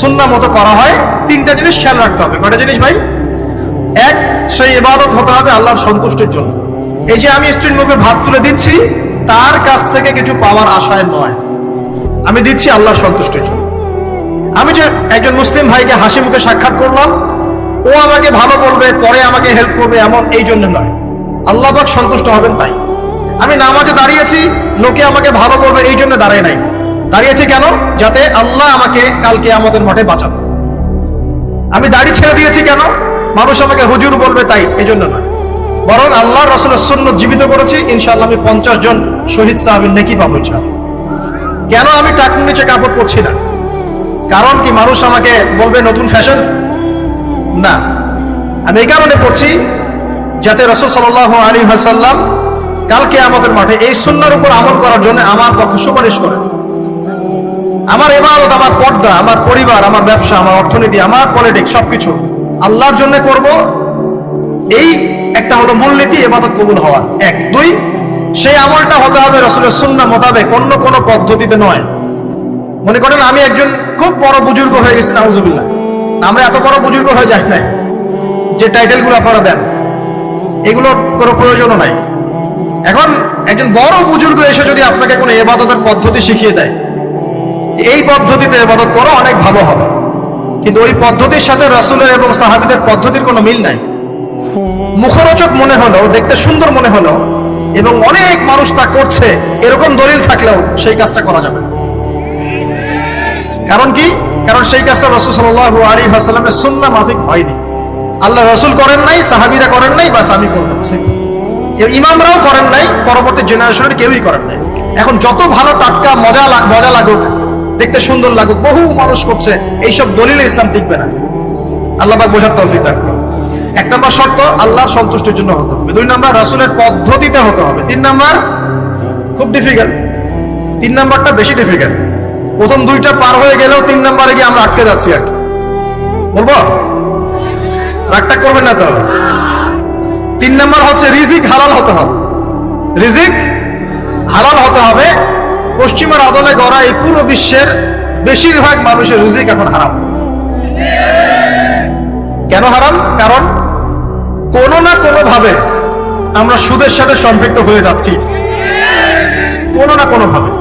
সুন্নাহ মতো করা হয়। 3টা জিনিস খেয়াল রাখতে হবে। কয়টা জিনিস ভাই? এক, সেই ইবাদত হতে হবে আল্লাহর সন্তুষ্টির জন্য। এই যে আমি স্ত্রীর মুখে ভাত তুলে দিচ্ছি, তার কাছ থেকে কিছু পাওয়ার আশায় নয়, আমি দিচ্ছি আল্লাহর সন্তুষ্টির জন্য। আমি যে একজন মুসলিম ভাইকে হাসি মুখে সাক্ষাৎ করলাম, ও আমাকে ভালো বলবে, পরে আমাকে হেল্প করবে, এমন এই জন্য নয়, আল্লাহ পাক সন্তুষ্ট হবেন তাই। আমি নামাজে দাঁড়িয়েছি, লোকে আমাকে ভালো বলবে এই জন্য দাঁড়াই নাই। দাঁড়িয়েছি কেন? যাতে আল্লাহ আমাকে কাল কিয়ামতের মাঠে বাঁচাবে। আমি দাড়ি ছেড়ে দিয়েছি কেন? মানুষ আমাকে হুজুর বলবে তাই, এই জন্য নয়। বরং আল্লাহ রাসূলের সুন্নাহ জীবিত করেছি, ইনশাআল্লাহ আমি 50 জন শহীদ সাহাবীর নেকি পাবো ইনশাআল্লাহ। কেন আমি টাকনুর নিচে কাপড় পরছি না? কারণ কি মানুষ আমাকে বলবে নতুন ফ্যাশন? না, আমি এই কারণে পড়ছি যাতে রাসূল সাল্লাল্লাহু আলাইহি ওয়াসাল্লাম কাল কিয়ামতের মাঠে এই সুন্নাহর উপর আমল করার জন্য আমার পক্ষে সুপারিশ করে। আমার ইবাদত, আমার পর্দা, আমার পরিবার, আমার ব্যবসা, আমার অর্থনীতি, আমার পলিটিক্স সবকিছু আল্লাহর জন্য করব, এই একটা হলো মূলনীতি ইবাদত কবুল হওয়ার। 1, 2, সেই আমলটা হতে হবে রাসূলের সুন্নাহ মোতাবেক, অন্য কোনো পদ্ধতিতে নয়। মনে করেন আমি একজন খুব বড় বুজুর্গ হয়ে গেছি, নাউজুবিল্লাহ। আমরা এত বড় বুজুর্গ হয়ে যাই নাই যে টাইটেলগুলো আপনারা দেন, এগুলোর কোনো প্রয়োজনও নাই। এখন একজন বড় বুজুর্গ এসে যদি আপনাকে কোনো ইবাদতের পদ্ধতি শিখিয়ে দেয়, এই পদ্ধতিতে ইবাদত করো, অনেক ভালো হবে, কিন্তু ওই পদ্ধতির সাথে রাসূলের এবং সাহাবীদের পদ্ধতির কোনো মিল নাই। মুখরোচক মনে হলো, দেখতে সুন্দর মনে হলো, এবং অনেক মানুষ তা করছে, এরকম দলিল থাকলেও সেই কাজটা করা যাবে না। কারণ কি? কারণ সেই কাজটা রাসূল সাল্লাল্লাহু আলাইহি ওয়াসাল্লামের সুন্নাহ মাফিক হয়নি। আল্লাহ রাসূল করেন নাই, সাহাবীরা করেন নাই, বাস আমি করব। ইমামরাও করেন নাই, পরবর্তী জেনারেশনের কেউই করেন নাই। এখন যত ভালো টাটকা মজা লাগুক, দেখতে সুন্দর লাগুক, বহু মানুষ করছে, এইসব দলিলে ইসলাম টিকবে না। আল্লাহ পাক বোঝার তৌফিক দান করুন। 1 নম্বর শর্ত, আল্লাহর সন্তুষ্টির জন্য হতে হবে। 2 নম্বর, রাসূলের পদ্ধতিতে হতে হবে। 3 নম্বর, খুব ডিফিকাল্ট, 3 নম্বরটা বেশি ডিফিকাল্ট। প্রথম 2টা পার হয়ে গেলেও 3 নম্বরে গিয়ে আমরা আটকে যাচ্ছি আর কি। বলবো? রাগটা করবেন না তো। 3 নম্বর হচ্ছে রিজিক হালাল হতে হবে। রিজিক হালাল হতে হবে। পশ্চিমের আদলে গড়া এই পুরো বিশ্বের বেশিরভাগ মানুষের রিজিক এখন হারাম। কেন হারাম? কারণ কোনো না কোনো ভাবে আমরা সুদের সাথে সম্পৃক্ত হয়ে যাচ্ছি, কোনো না কোনো ভাবে।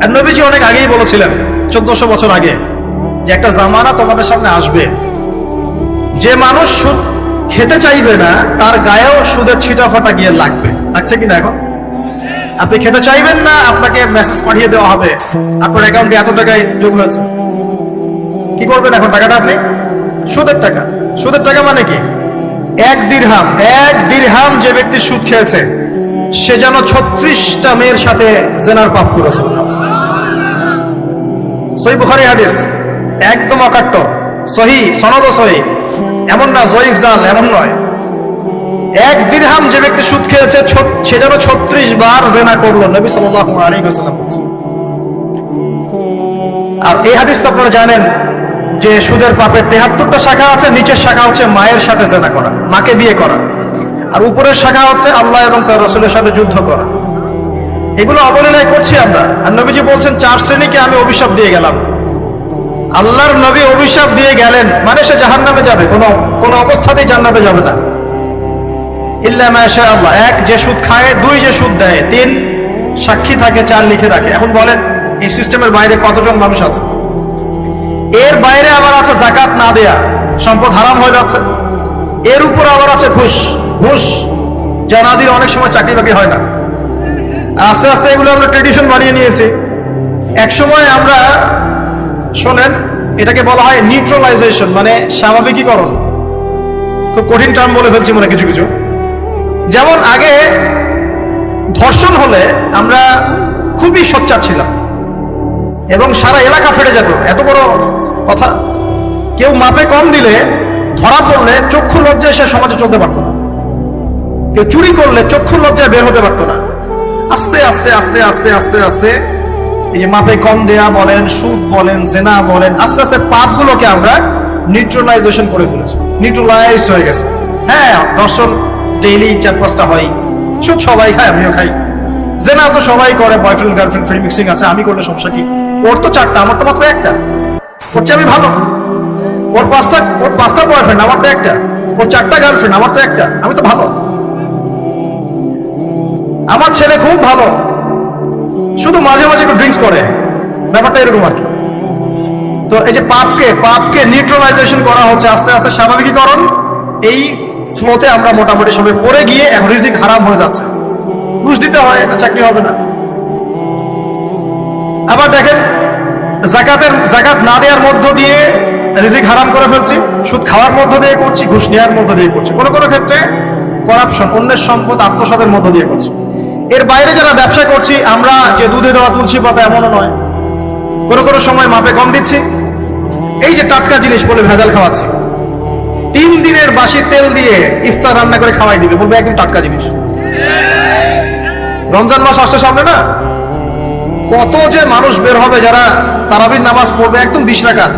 আর নবীজি অনেক আগেই বলেছিলেন, 1400 বছর আগে, যে একটা জামানা তোমাদের সামনে আসবে, যে মানুষ সুদ খেতে চাইবে না, তার গায়েও সুদের ছিটাফাটা গিয়ে লাগবে। লাগছে কিনা? এখন আপনি খেতে চাইবেন না, আপনাকে মেসেজ পাঠিয়ে দেওয়া হবে আপনার অ্যাকাউন্টে এত টাকায় যোগ হয়েছে। কি করবেন এখন? টাকাটা আপনি সুদের টাকা। সুদের টাকা মানে কি? 1 দিরহাম যে ব্যক্তি সুদ খেয়েছে, সে যেন 36টা মেয়ের সাথে জিনার পাপ করেছে। সহিহ বুখারী হাদিস, একদম অকাট্য, সহিহ, সনদ সহিহ, এমন না জয়ীফ জাল, এমন নয়, এক দিরহাম যে ব্যক্তি সুদ খেয়েছে সে যেন 36 বার জিনা করলো, নবী সাল্লাল্লাহু আলাইহি ওয়াসাল্লাম বলেছেন। আর এই হাদিস তো আপনারা জানেন যে সুদের পাপের 73টা শাখা আছে। নিচের শাখা হচ্ছে মায়ের সাথে জিনা করা, মাকে বিয়ে করা, আর উপরের শাখা হচ্ছে আল্লাহ এবং তার রাসূলের সাথে যুদ্ধ করা। এগুলো অবহেলায় করছি আমরা। আর নবীজি বলছেন 4 শ্রেণীকে আমি অভিশাপ দিয়ে গেলাম। আল্লাহর নবী অভিশাপ দিয়ে গেলেন মানে সে জাহান্নামে যাবে, কোনো অবস্থাতেই জান্নাতে যাবে না। ইল্লা মা শা আল্লাহ, 1 যে সুদ খায়, 2 যে সুদ দেয়, 3 সাক্ষী থাকে, 4 লিখে রাখে। এখন বলেন এই সিস্টেমের বাইরে কতজন মানুষ আছে? এর বাইরে আবার আছে যাকাত না দেয়া, সম্পদ হারাম হয়ে যাচ্ছে। এর উপর আবার আছে ঘুষ যা না দিলে অনেক সময় চাকরি বাকরি হয় না। আস্তে আস্তে এগুলো আমরা ট্রেডিশন বানিয়ে নিয়েছি। এক সময় আমরা শোনেন এটাকে বলা হয় নিউট্রালাইজেশন, মানে স্বাভাবিকীকরণ। খুব কঠিন টার্ম বলে ফেলছি মনে কিছু কিছু। যেমন আগে ধর্ষণ হলে আমরা খুবই সোচ্চার ছিলাম এবং সারা এলাকা ফেটে যেত, এত বড় কথা। কেউ মাপে কম দিলে, ধরা পড়লে চক্ষু লজ্জায় সে সমাজে চলতে পারত না। কেউ চুরি করলে চক্ষু লজ্জায় বের হতে পারত না। আস্তে আস্তে আস্তে আস্তে আস্তে আস্তে এই যে মাপে কম দেয়া বলেন, সুদ বলেন, জেনা বলেন, আস্তে আস্তে পাপগুলোকে আমরা নিউট্রালাইজেশন করে ফেলেছি, নিউট্রালাইজ হয়ে গেছে। হ্যাঁ, ধর্ষণ ডেইলি 4-5টা হয়, সুদ সবাই খায়, আমিও খাই। জেনা তো সবাই করে, বয়ফ্রেন্ড গার্লফ্রেন্ড ফ্রি মিক্সিং আছে, আমি করলে সমস্যা কি? ওর তো 4টা, আমার তো মাত্র 1টা। ওর চেয়ে আমি ভালো। ওর 5টা বয়ফ্রেন্ড, আমার তো 1টা। ওর 4টা গার্লফ্রেন্ড, আমার তো 1টা। আমি তো ভালো। আমার ছেলে খুব ভালো, শুধু মাঝে মাঝে একটু ড্রিঙ্কস করে, ব্যাপারটা এরকম আর কি। তো এই যে পাপকে নিউট্রালাইজেশন করা হচ্ছে আস্তে আস্তে, স্বাভাবিকীকরণ। এই ফ্লোতে আমরা মোটামুটি সবাই পড়ে গিয়ে এখন রিজিক হারাম হয়ে যাচ্ছে। ঘুষ দিতে হয়, এটা চাকরি হবে না। আবার দেখেন যাকাত না দেওয়ার মধ্য দিয়ে রিজিক হারাম করে ফেলছি, সুদ খাওয়ার মধ্য দিয়ে করছি, ঘুষ নেওয়ার মধ্য দিয়ে করছি, কোনো কোনো ক্ষেত্রে করাপশন, অন্যের সম্পদ আত্মসাতের মধ্য দিয়ে করছি। এর বাইরে যারা ব্যবসা করছি, আমরা যে দুধে দেওয়া তুলসী পাতা এমনও নয়, কোনো কোনো সময় মাপে কম দিচ্ছি। এই যে টাটকা জিনিস বলে ভেজাল খাওয়াচ্ছি, 3 দিনের বাসি তেল দিয়ে ইফতার রান্না করে খাওয়াই দিবে, বলবে একদম টাটকা জিনিস। রমজান মাস আসছে সামনে না, কত যে মানুষ বের হবে যারা তারাবির নামাজ পড়বে একদম 20 রাকাত,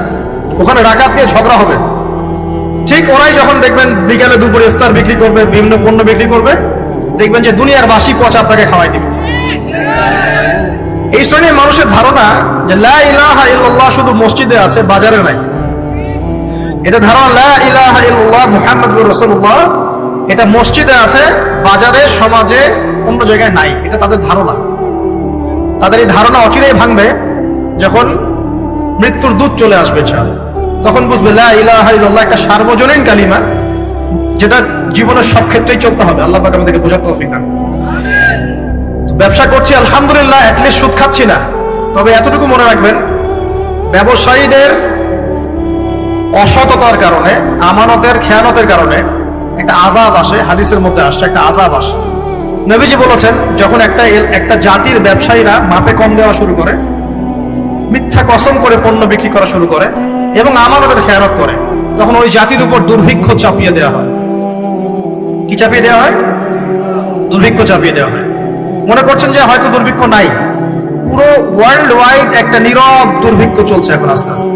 ওখানে রাকাত নিয়ে ঝগড়া হবে। ঠিক ওরাই যখন দেখবেন বিকালে দুপুরে ইফতার বিক্রি করবে, বিভিন্ন পণ্য বিক্রি করবে, দেখবেন যে দুনিয়ার বাসি পচা আপনাকে খাওয়াই দিবে। এই শ্রেণীর মানুষের ধারণা যে লা ইলাহা ইল্লাল্লাহ শুধু মসজিদে আছে, বাজারে নাই। এটা ধারণা লা ইলাহা ইল্লাল্লাহ মুহাম্মাদুর রাসূলুল্লাহ এটা মসজিদে আছে, বাজারে, সমাজে, অন্য জায়গায় নাই। এটা তাদের ধারণা। তাদের এই ধারণা অচিরেই ভাঙবে যখন মৃত্যুর দূত চলে আসবে। তখন বুঝবে লা ইলাহা ইল্লাল্লাহ একটা সার্বজনীন কালিমা, যেটা জীবনের সব ক্ষেত্রেই চলতে হবে। আল্লাহ পাক আমাদেরকে বোঝার তৌফিক দান। ব্যবসা করছি আলহামদুলিল্লাহ, অ্যাটলিস্ট সুদ খাচ্ছি না। তবে এতটুকু মনে রাখবেন, ব্যবসায়ীদের অসততার কারণে, আমানতের খেয়ানতের কারণে একটা আযাব আসে। হাদিসের মধ্যে আসছে একটা আযাব আসে। নবীজি বলেছেন, যখন একটা জাতির ব্যবসায়ীরা মাপে কম দেওয়া শুরু করে, মিথ্যা কসম করে পণ্য বিক্রি করা শুরু করে এবং আমানতের খেয়ানত করে, তখন ওই জাতির উপর দুর্ভিক্ষ চাপিয়ে দেওয়া হয়। কি চাপিয়ে দেওয়া হয়? দুর্ভিক্ষ চাপিয়ে দেওয়া হয়। মনে করছেন যে হয়তো দুর্ভিক্ষ নাই, পুরো ওয়ার্ল্ড ওয়াইড একটা নীরব দুর্ভিক্ষ চলছে এখন আস্তে আস্তে।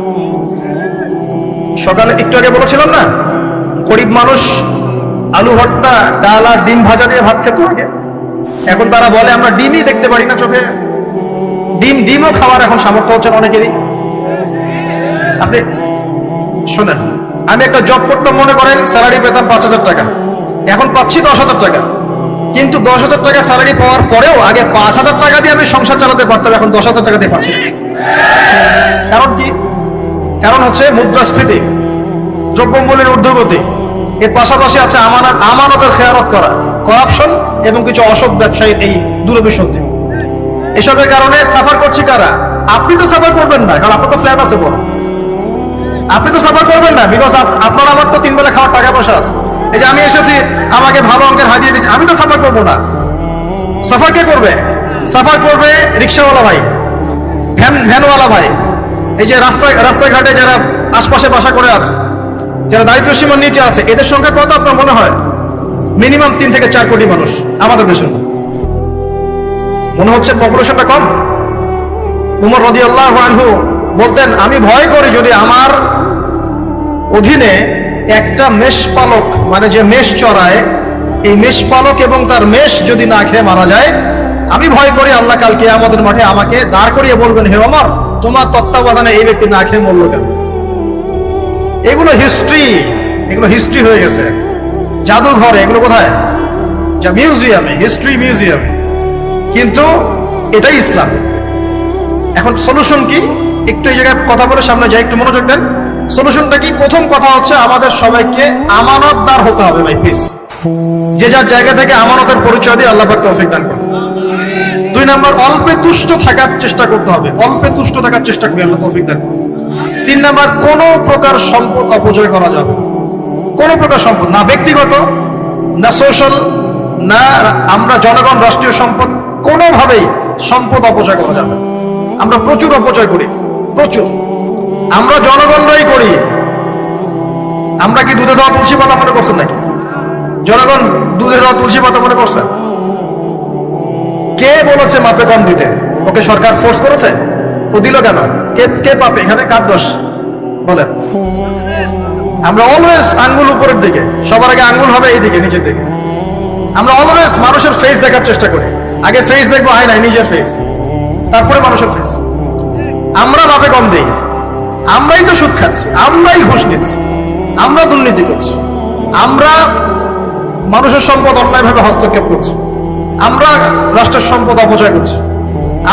সকালে একটু আগে বলেছিলাম না, গরিব মানুষ আলু ভর্তা, ডাল আর ডিম ভাজা দিয়ে ভাত খেত আগে। এখন তারা বলে আমরা ডিমই দেখতে পারি না চোখে। ডিমও খাওয়ার এখন সামর্থ্য হচ্ছে অনেকেরই। আপনি শোনেন, আমি একটা জব করতাম, মনে করেন স্যালারি পেতাম 5,000 টাকা, এখন পাচ্ছি 10,000 টাকা। কিন্তু 10,000 টাকা স্যালারি পাওয়ার পরেও আগে 5,000 টাকা দিয়ে আমি সংসার চালাতে পারতাম, এখন 10,000 টাকা দিয়ে পারছি না। কারণ কি? কারণ হচ্ছে মুদ্রাস্ফীতি, দ্রব্যমূল্যের ঊর্ধ্বগতি। এর পাশাপাশি আছে আমানতের খেয়ানত করা, করাপশন এবং কিছু অসৎ ব্যবসায়ীর এই দুরভিসন্ধি। এসবের কারণে সাফার করছি কারা? আপনি তো সাফার করবেন না, কারণ আপনার তো ফ্ল্যাট আছে বড়। আপনি তো সাফার করবেন না, বিকজ আপনার আমার তো 3 বেলা খাওয়ার টাকা পয়সা আছে। এই যে আমি এসেছি, আমাকে ভালো অঙ্কের হাদিয়ে দিচ্ছে, আমি তো সাফার করবো না। সাফার কে করবে? সাফার করবে রিক্সাওয়ালা ভাই, ভ্যানওয়ালা ভাই, এই যে রাস্তাঘাটে যারা আশপাশে বাসা করে আছে, যারা দারিদ্র্য সীমার নিচে আছে, এদের সংখ্যা কত আপনার মনে হয়? মিনিমাম 3 থেকে 4 কোটি মানুষ আমাদের দেশের মধ্যে। মনে হচ্ছে পপুলেশনটা কম? উমর রাদিয়াল্লাহু আনহু বলতেন, আমি ভয় করি যদি আমার অধীনে একটা মেষপালক, মানে যে মেষ চড়ায়, এই মেষপালক এবং তার মেষ যদি না খেয়ে মারা যায়, আমি ভয় করি আল্লাহ কাল কিয়ামতের মাঠে আমাকে দাঁড় করিয়ে বলবেন, হে ওমর, তোমার তত্ত্বাবধানে এই ব্যক্তি না খেয়ে মরল কেন? এগুলো হিস্ট্রি হয়ে গেছে জাদুঘরে, এগুলো কোথায়? যা মিউজিয়ামে, হিস্ট্রি মিউজিয়ামে। কিন্তু এটাই ইসলাম। এখন সলিউশন কি? একটু এই জায়গায় কথা বলে সামনে যাই, একটু মনোযোগ দেন। সলিউশনটা কি? প্রথম কথা হচ্ছে আমাদের সবাইকে আমানতদার হতে হবে ভাই, প্লিজ। যে যার জায়গা থেকে আমানতের পরিচয় দিয়ে আল্লাহ পাক তৌফিক দান করুন। 2 নাম্বার, অল্পে তুষ্ট থাকার চেষ্টা করতে হবে, অল্পে তুষ্ট থাকার চেষ্টা করি, আল্লাহ তৌফিক দান করুন। 3 নাম্বার, কোনো প্রকার সম্পদ অপচয় করা যাবে, কোনো প্রকার সম্পদ না, ব্যক্তিগত না, সোশ্যাল না, আমরা জনগণ, রাষ্ট্রীয় সম্পদ, কোনোভাবেই সম্পদ অপচয় করা যাবে। আমরা প্রচুর অপচয় করি, প্রচুর। আমরা জনগণরাই করি। আমরা কি দুধে দেওয়া তুলসী পাতা মনে করছেন নাকি? জনগণ দুধে দেওয়া তুলসী পাতা মনে করছেন? কে বলেছে মাপে কম দিতে? ওকে সরকার ফোর্স করেছে? ও দিল কেন? কে পাপে এখানে? কার দোষ বলেন? আমরা অলওয়েজ আঙ্গুল উপরের দিকে, সবার আগে আঙ্গুল হবে এই দিকে, নিচের দিকে। আমরা অলওয়েজ মানুষের ফেস দেখার চেষ্টা করি, আগে ফেস দেখবো, হয় নাই নিজের ফেস, তারপরে মানুষের ফেস। আমরা মাপে কম দিই, আমরাই তো সুদ খাচ্ছি, আমরাই ঘুষ নিচ্ছি, আমরা দুর্নীতি করছি, আমরা মানুষের সম্পদ অন্যায়ভাবে হস্তক্ষেপ করছি, আমরা রাষ্ট্রের সম্পদ অপচয় করছি।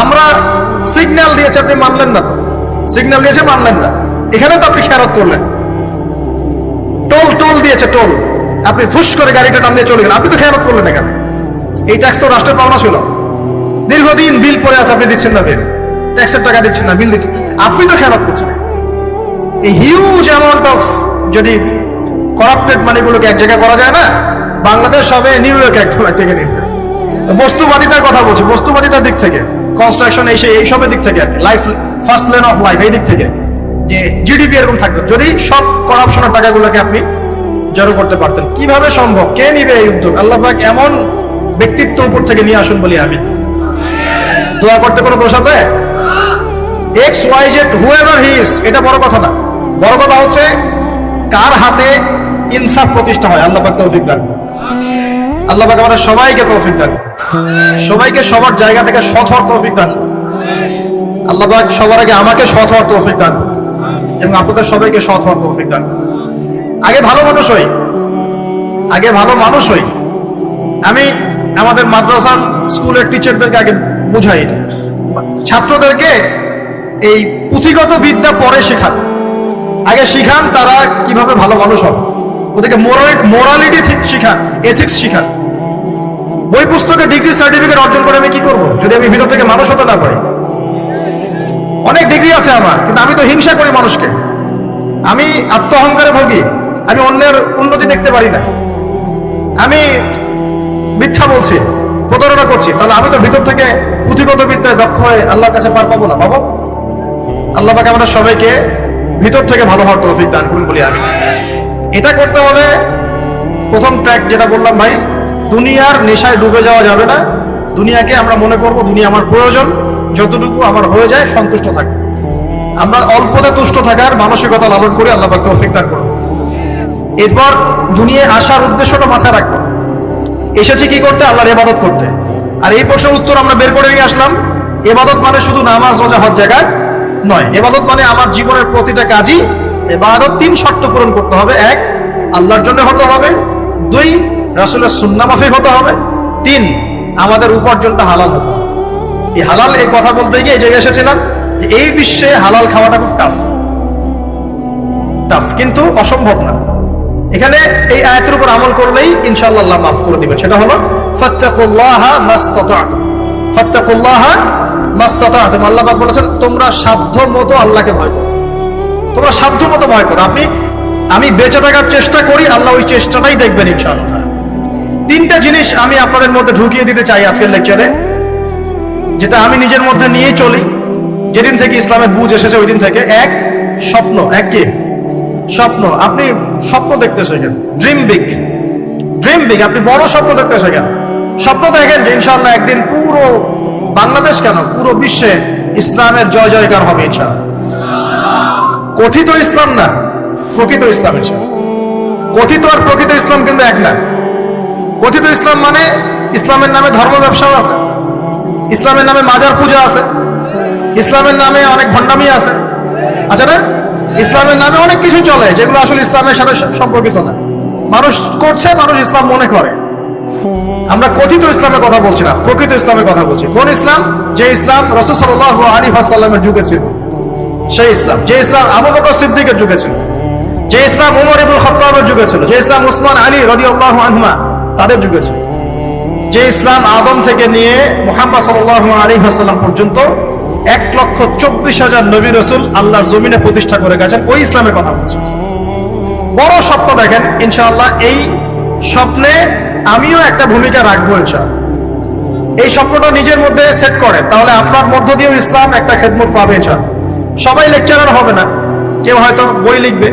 আমরা সিগন্যাল দিয়েছে, আপনি মানলেন না, তো সিগন্যাল দিয়েছে মানলেন না, এখানে তো আপনি খেয়ারত করলেন। টোল দিয়েছে, টোল, আপনি ফুস করে গাড়িটা টান দিয়ে চলে গেলেন, আপনি তো খেয়ারত করলেন এখানে। এই ট্যাক্স তো রাষ্ট্রের পাওনা ছিল, দীর্ঘদিন বিল পড়ে আছে, আপনি দিচ্ছেন না বিল, ট্যাক্সের টাকা দিচ্ছেন না, বিল দিচ্ছেন, আপনি তো খেয়ারত করছেন। এই হিউজ অ্যামাউন্ট অফ যদি করাপ্টেড মানিগুলোকে এক জায়গায় করা যায় না, বাংলাদেশ হবে নিউ ইয়র্ক এক থেকে নিউ ইয়র্ক। বস্তুবাদিতার কথা বলছি, বস্তুবাদিতার দিক থেকে, কনস্ট্রাকশন এইসবের দিক থেকে, life first lane of life, এই দিক থেকে যে জিডিপি এরকম থাকবে, যদি সব করাপশনের টাকাগুলোকে আপনি জড়ো করতে পারতেন। কিভাবে সম্ভব? কে নিবে এই উদ্যোগ? আল্লাহ পাক এমন ব্যক্তিত্ব উপর থেকে নিয়ে আসুন বলি আমি। দোয়া করতে কোনো দোষ আছে? XYZ whoever he is, এটা বড় কথা না, বড় কথা হচ্ছে কার হাতে ইনসাফ প্রতিষ্ঠা হয়। আল্লাহ পাক তৌফিক দান, আল্লাহ পাক আমাদের সবাইকে তৌফিক দান, সবাইকে সবার জায়গা থেকে সৎ হওয়ার তৌফিক দান। আল্লাহ পাক সবার আগে আমাকে সৎ হওয়ার তৌফিক দান এবং আপনাদের সবাইকে সৎ হওয়ার তৌফিক দান। আগে ভালো মানুষ হই, আগে ভালো মানুষ হই। আমি আমাদের মাদ্রাসা স্কুলের টিচারদেরকে আগে বুঝাই, ছাত্রদেরকে এই পুঁথিগত বিদ্যা পরে শেখান, আগে শিখান তারা কিভাবে ভালো মানুষ হবে, ওদেরকে মোরালিটি শিখান, এথিক্স শিখান। বই পুস্তকে ডিগ্রি সার্টিফিকেট অর্জন করে আমি কি করব যদি আমি ভিতর থেকে মানুষ হতে না পারি? অনেক ডিগ্রি আছে আমার, কিন্তু আমি তো হিংসা করি মানুষকে, আমি আত্ম অহংকারে ভোগী, আমি অন্যের উন্নতি দেখতে পারি না, আমি মিথ্যা বলছি, প্রতারণা করছি, তাহলে আমি তো ভিতর থেকে পুঁথিগত বিদ্যায় দক্ষ হয়ে আল্লাহর কাছে পার পাবো না। বাবা, আল্লাহ পাক আমাদের সবাইকে ভিতর থেকে ভালো হওয়ার তৌফিক দান করুন বলি আমি। এটা করতে হলে প্রথম ট্র্যাক যেটা বললাম ভাই, দুনিয়ার নেশায় ডুবে যাওয়া যাবে না। দুনিয়াকে আমরা মনে করব দুনিয়া আমার প্রয়োজন, যতটুকু আমার হয়ে যায় সন্তুষ্ট থাকবে। আমরা অল্পতে তুষ্ট থাকার মানসিকতা লালন করে আল্লাহ পাক তৌফিক দান করুন। এরপর দুনিয়ায় আসার উদ্দেশ্যটা মাথায় রাখবো, এসেছি কি করতে? আল্লাহর ইবাদত করতে। আর এই প্রশ্নের উত্তর আমরা বের করে নিয়ে আসলাম, ইবাদত মানে শুধু নামাজ, রোজা, হজ জাকাত নয়। ইবাদত মানে আমার জীবনের প্রতিটা কাজই ইবাদত। 3 শর্ত পূরণ করতে হবে। 1, আল্লাহর জন্য হতে হবে। 2, রাসূলের সুন্নাহ মাফিক হতে হবে। 3, আমাদের উপার্জনটা হালাল হতে হবে। এই হালাল, এই কথা বলতে গিয়ে এই জায়গায় এসেছিলাম যে এই বিশ্বে হালাল খাওয়াটা খুব টাফ, কিন্তু অসম্ভব না। এখানে এই আয়াতের উপর আমল করলেই ইনশাআল্লাহ আল্লাহ মাফ করে দিবেন। সেটা হলো ফাত্তাকুল্লাহা মাসতাতা'তুম, ফাত্তাকুল্লাহা মাসতাতা'তুম। আল্লাহ পাক বলেছেন তোমরা সাধ্য মতো আল্লাহকে ভয় করো, তোমরা সাধ্য মতো ভয় করো। আমি বেঁচে থাকার চেষ্টা করি, আল্লাহ ওই চেষ্টাটাই দেখবেন ইনশাআল্লাহ। 3টা জিনিস আমি আপনাদের মধ্যে ঢুকিয়ে দিতে চাই আজকের লেকচারে, যেটা আমি নিজের মধ্যে নিয়েই চলি যেদিন থেকে ইসলামের বুঝ এসেছে ওই দিন থেকে। 1, স্বপ্ন। 1 কি? স্বপ্ন। আপনি স্বপ্ন দেখতে শেখেন, ড্রিম ড্রিম বিগ, আপনি বড় স্বপ্ন দেখতে শেখেন। স্বপ্ন দেখেন যে ইনশাআল্লাহ একদিন পুরো বাংলাদেশ কেন পুরো বিশ্বে ইসলামের জয় জয়গান হবে ইনশাআল্লাহ। কথিত ইসলাম না, প্রকৃত ইসলাম ইনশাআল্লাহ। কথিত আর প্রকৃত ইসলাম কিন্তু এক না। কথিত ইসলাম মানে ইসলামের নামে ধর্ম ব্যবসাও আছে, ইসলামের নামে মাজার পূজা আছে, ইসলামের নামে অনেক ভণ্ডামি আছে, আছে না? ইসলামের নামে অনেক কিছু চলে যেগুলো আসলে ইসলামের সাথে সম্পর্কিত না, মানুষ করছে, মানুষ ইসলাম মনে করে। আমরা কথিত ইসলামের কথা বলছি না, প্রকৃত ইসলামের কথা বলছি। কোন ইসলাম? যে ইসলাম রাসূল সাল্লাল্লাহু আলাইহি ওয়াসাল্লামের যুগে ছিল, সেই ইসলাম। যে ইসলাম আবু বকর সিদ্দিকের যুগে ছিল, যে ইসলাম উমর ইবনে খাত্তাবের যুগে ছিল, যে ইসলাম উসমান আলী রাদিয়াল্লাহু আনহুমা তাদের যুগে ছিল, যে ইসলাম আদম থেকে নিয়ে মুহাম্মদ সাল্লাল্লাহু আলাইহি ওয়াসাল্লাম পর্যন্ত 1,24,000 নবী রাসূল আল্লাহর জমিনে প্রতিষ্ঠা করে গেছেন, ওই ইসলামের কথা বলছি। বড় স্বপ্ন দেখেন ইনশাআল্লাহ। এই স্বপ্নে আমিও একটা ভূমিকা রাখবো ইনশাআল্লাহ। এই স্বপ্নটা নিজের মধ্যে সেট করেন, তাহলে আপনার মধ্য দিয়েও ইসলাম একটা খেদমত পাবে ইনশাআল্লাহ। সবাই লেকচারার হবে না, কেউ হয়তো বই লিখবে,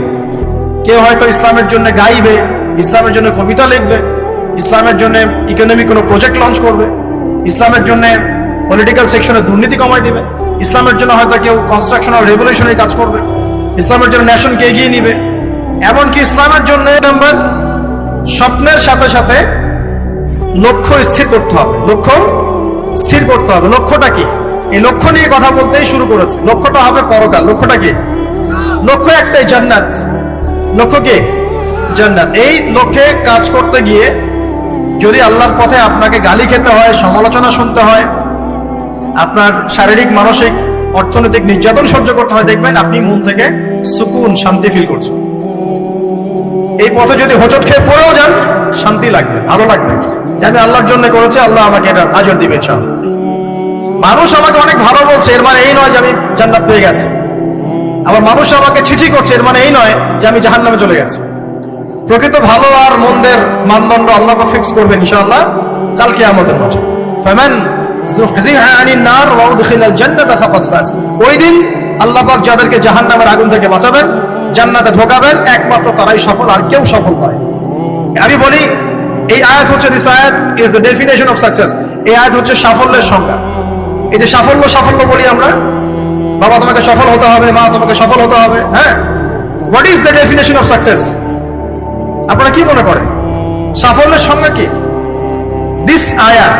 কেউ হয়তো ইসলামের জন্য গাইবে, ইসলামের জন্য কবিতা লিখবে, ইসলামের জন্য ইকোনমিক কোনো প্রজেক্ট লঞ্চ করবে, ইসলামের জন্য পলিটিক্যাল সেকশনে দুর্নীতি কমাই দিবে, ইসলামের জন্য হয়তো কেউ কনস্ট্রাকশনাল রেভলিউশনারি কাজ করবে, ইসলামের জন্য ন্যাশনকে এগিয়ে নিবে। এমনকি ইসলামের জন্য নাম্বার স্বপ্নের সাথে সাথে লক্ষ্য স্থির করতে হবে, লক্ষ্য স্থির করতে হবে। লক্ষ্যটা কি? এই লক্ষ্য নিয়ে কথা বলতেই শুরু করেছে। লক্ষ্যটা হবে পরকাল। লক্ষ্যটা কি? লক্ষ্য একটাই, জান্নাত। লক্ষ্য কি? জান্নাত। এই লক্ষ্যে কাজ করতে গিয়ে যদি আল্লাহর পথে আপনাকে গালি খেতে হয়, সমালোচনা শুনতে হয়, আপনার শারীরিক, মানসিক, অর্থনৈতিক নির্যাতন সহ্য করতে হয়, দেখবেন আপনি মন থেকে সুকুন, শান্তি ফিল করছেন। এই পথে যদি হোঁচট খেয়ে পড়েও যান, শান্তি লাগবে, ভালো লাগবে যে আমি আল্লাহর জন্য করেছি, আল্লাহ আমাকে এটা আজর দিবে। মানুষ আমাকে অনেক ভালো বলছে, এর মানে এই নয় যে আমি জান্নাত পেয়ে গেছি। আবার মানুষ আমাকে ছিছি করছে, এর মানে এই নয় যে আমি জাহান্নামে চলে গেছি। প্রকৃত ভালো আর মন্দের মানদণ্ড আল্লাহ ফিক্স করবেন ইনশাআল্লাহ কাল কিয়ামতের মাঠে। ফামান যুহজিহা আনিন নার ওয়া উদখিলাল জান্নাতা ফাকাদ ফাজ। ওই দিন আল্লাহ পাক যাদেরকে জাহান্নামের আগুন থেকে বাঁচাবেন, জান্নাতে ঢোকাবেন, একমাত্র তারাই সফল, আর কেউ সফল নয়। আমি বলি এই আয়াত হচ্ছে, দিস আয়াত is the definition of success. এই আয়াত হচ্ছে সাফল্যের সংজ্ঞা। এই যে সাফল্য সাফল্য বলি আমরা, বাবা তোমাকে সফল হতে হবে, মা তোমাকে সফল হতে হবে, হ্যাঁ, what is the definition of success? আপনারা কি মনে করেন সাফল্যের সংজ্ঞা কি? দিস আয়াত,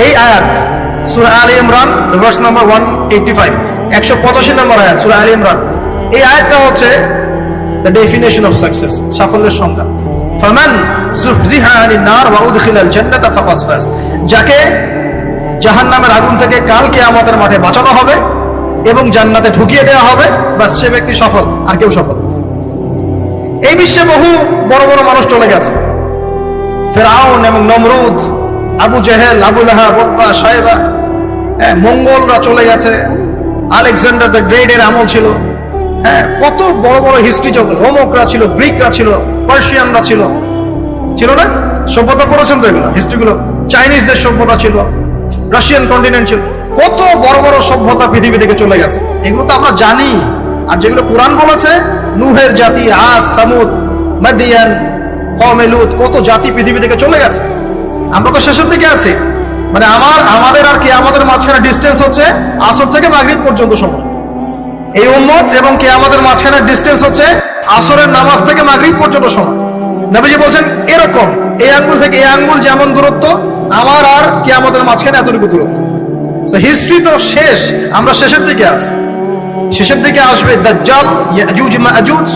এই আয়াত সূরা আলে ইমরান ভার্স নাম্বার 185, 185 নম্বর আয়াত সূরা আলে ইমরান। এই আয়াতটা হচ্ছে দ্য ডেফিনেশন অফ সাকসেস, সাফল্যের সংজ্ঞা। ফামান যুহজিহা আনিন নার ওয়া উদখিলাল জান্নাতা ফাকাদ ফাজ। যাকে জাহান্নামের আগুন থেকে কাল কিয়ামতের মাঠে বাঁচানো হবে এবং জান্নাতে ঢুকিয়ে দেওয়া হবে, বাস সে ব্যক্তি সফল, আর কেউ সফল। এই বিশ্বে বহু বড় বড় মানুষ চলে গেছে, ফেরাউন এবং নমরুদ, আবু জেহেল, আবু লাহাব, উতবা, শায়বা, মঙ্গলরা চলে গেছে, আলেকজান্ডার দ্য গ্রেট এর আমল ছিল, হ্যাঁ, কত বড় বড় হিস্ট্রি চলছে। রোমকরা ছিল, গ্রিকরা ছিল, পার্সিয়ানরা ছিল, ছিল না? সভ্যতা পড়েছেন তো এগুলো, হিস্ট্রিগুলো। চাইনিজদের সভ্যতা ছিল, রাশিয়ান কন্টিনেন্ট ছিল, কত বড় বড় সভ্যতা পৃথিবী থেকে চলে গেছে। এগুলো তো আমরা জানি। আর যেগুলো কোরআন বলেছে, নূহের জাতি, আদ, সামুদ, মাদিয়ান, কওমে লূত, কত জাতি পৃথিবী থেকে চলে গেছে। আমরা তো শেষের দিকে আছি। মানে আমাদের আর কিয়ামতের মাঝখানে ডিস্টেন্স হচ্ছে আসর থেকে মাগরিব পর্যন্ত সময়। এই উম্মত এবং কিয়ামতের মাঝখানে ডিস্টেন্স হচ্ছে আসরের নামাজ থেকে মাগরিব পর্যন্ত সময়। নবীজি বলছেন এরকম, এই আঙ্গুল থেকে এই আঙ্গুল যেমন দূরত্ব, আমার আর কিয়ামতের মাঝখানে এতটুকু দূরত্ব। হিস্ট্রি তো শেষ, আমরা শেষের দিকে আছি। শেষের দিকে আসবে দাজ্জাল, ইয়াজুজ মাজুজ,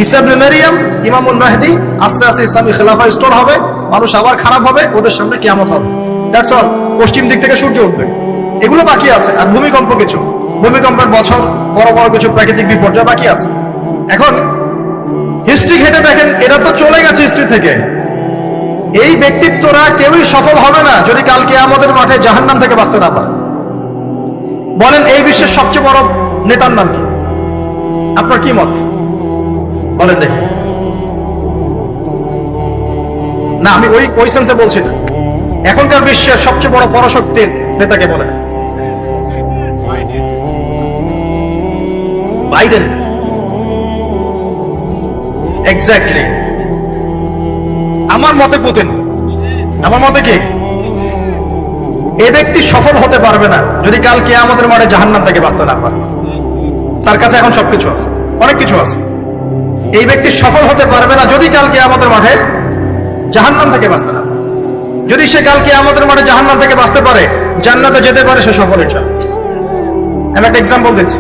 ঈসা ইবনে মারইয়াম, ইমামুল মাহদি। আস্তে আস্তে ইসলামী খেলাফা স্টোর হবে, মানুষ আবার খারাপ হবে, ওদের সামনে কিয়ামত হবে। That's all. পশ্চিম দিক থেকে সূর্য উঠবে, এগুলো বাকি আছে। আর ভূমিকম্প, কিছু ভূমিকম্পের বছর, বড় বড় কিছু প্রাকৃতিক বিপর্যয় বাকি আছে। এখন হিস্ট্রি ঘেটে দেখেন, এরা তো চলে গেছে হিস্ট্রি থেকে। এই ব্যক্তিত্বরা কেউই সফল হবে না যদি কাল কিয়ামতের মাঠে জাহান্নাম থেকে বাঁচতে না পারে। বলেন এই বিশ্বের সবচেয়ে বড় নেতার নাম কি? আপনার কি মত বলেন দেখি। না, আমি ওই সেন্সে বলছি না। এখনকার বিশ্বের সবচেয়ে বড় পরাশক্তির নেতাকে বলেন। বাইডেন। এক্স্যাক্টলি। আমার মতে পুতিন, আমার মতে কি এই ব্যক্তি সফল হতে পারবে না যদি কাল কিয়ামতের মাঠে জাহান্নাম থেকে বাঁচতে না পারে। তার কাছে এখন সবকিছু আছে, অনেক কিছু আছে। এই ব্যক্তি সফল হতে পারবে না যদি কাল কিয়ামতের মাঠে জাহান্নাম থেকে বাঁচতে না পারে। যদি সে কাল কিয়ামতের মাঠে জাহান্নাম থেকে বাঁচতে পারে, জান্নাতে যেতে পারে, সে সফল ইনশাআল্লাহ। আমি একটা এক্সাম্পল দিচ্ছি।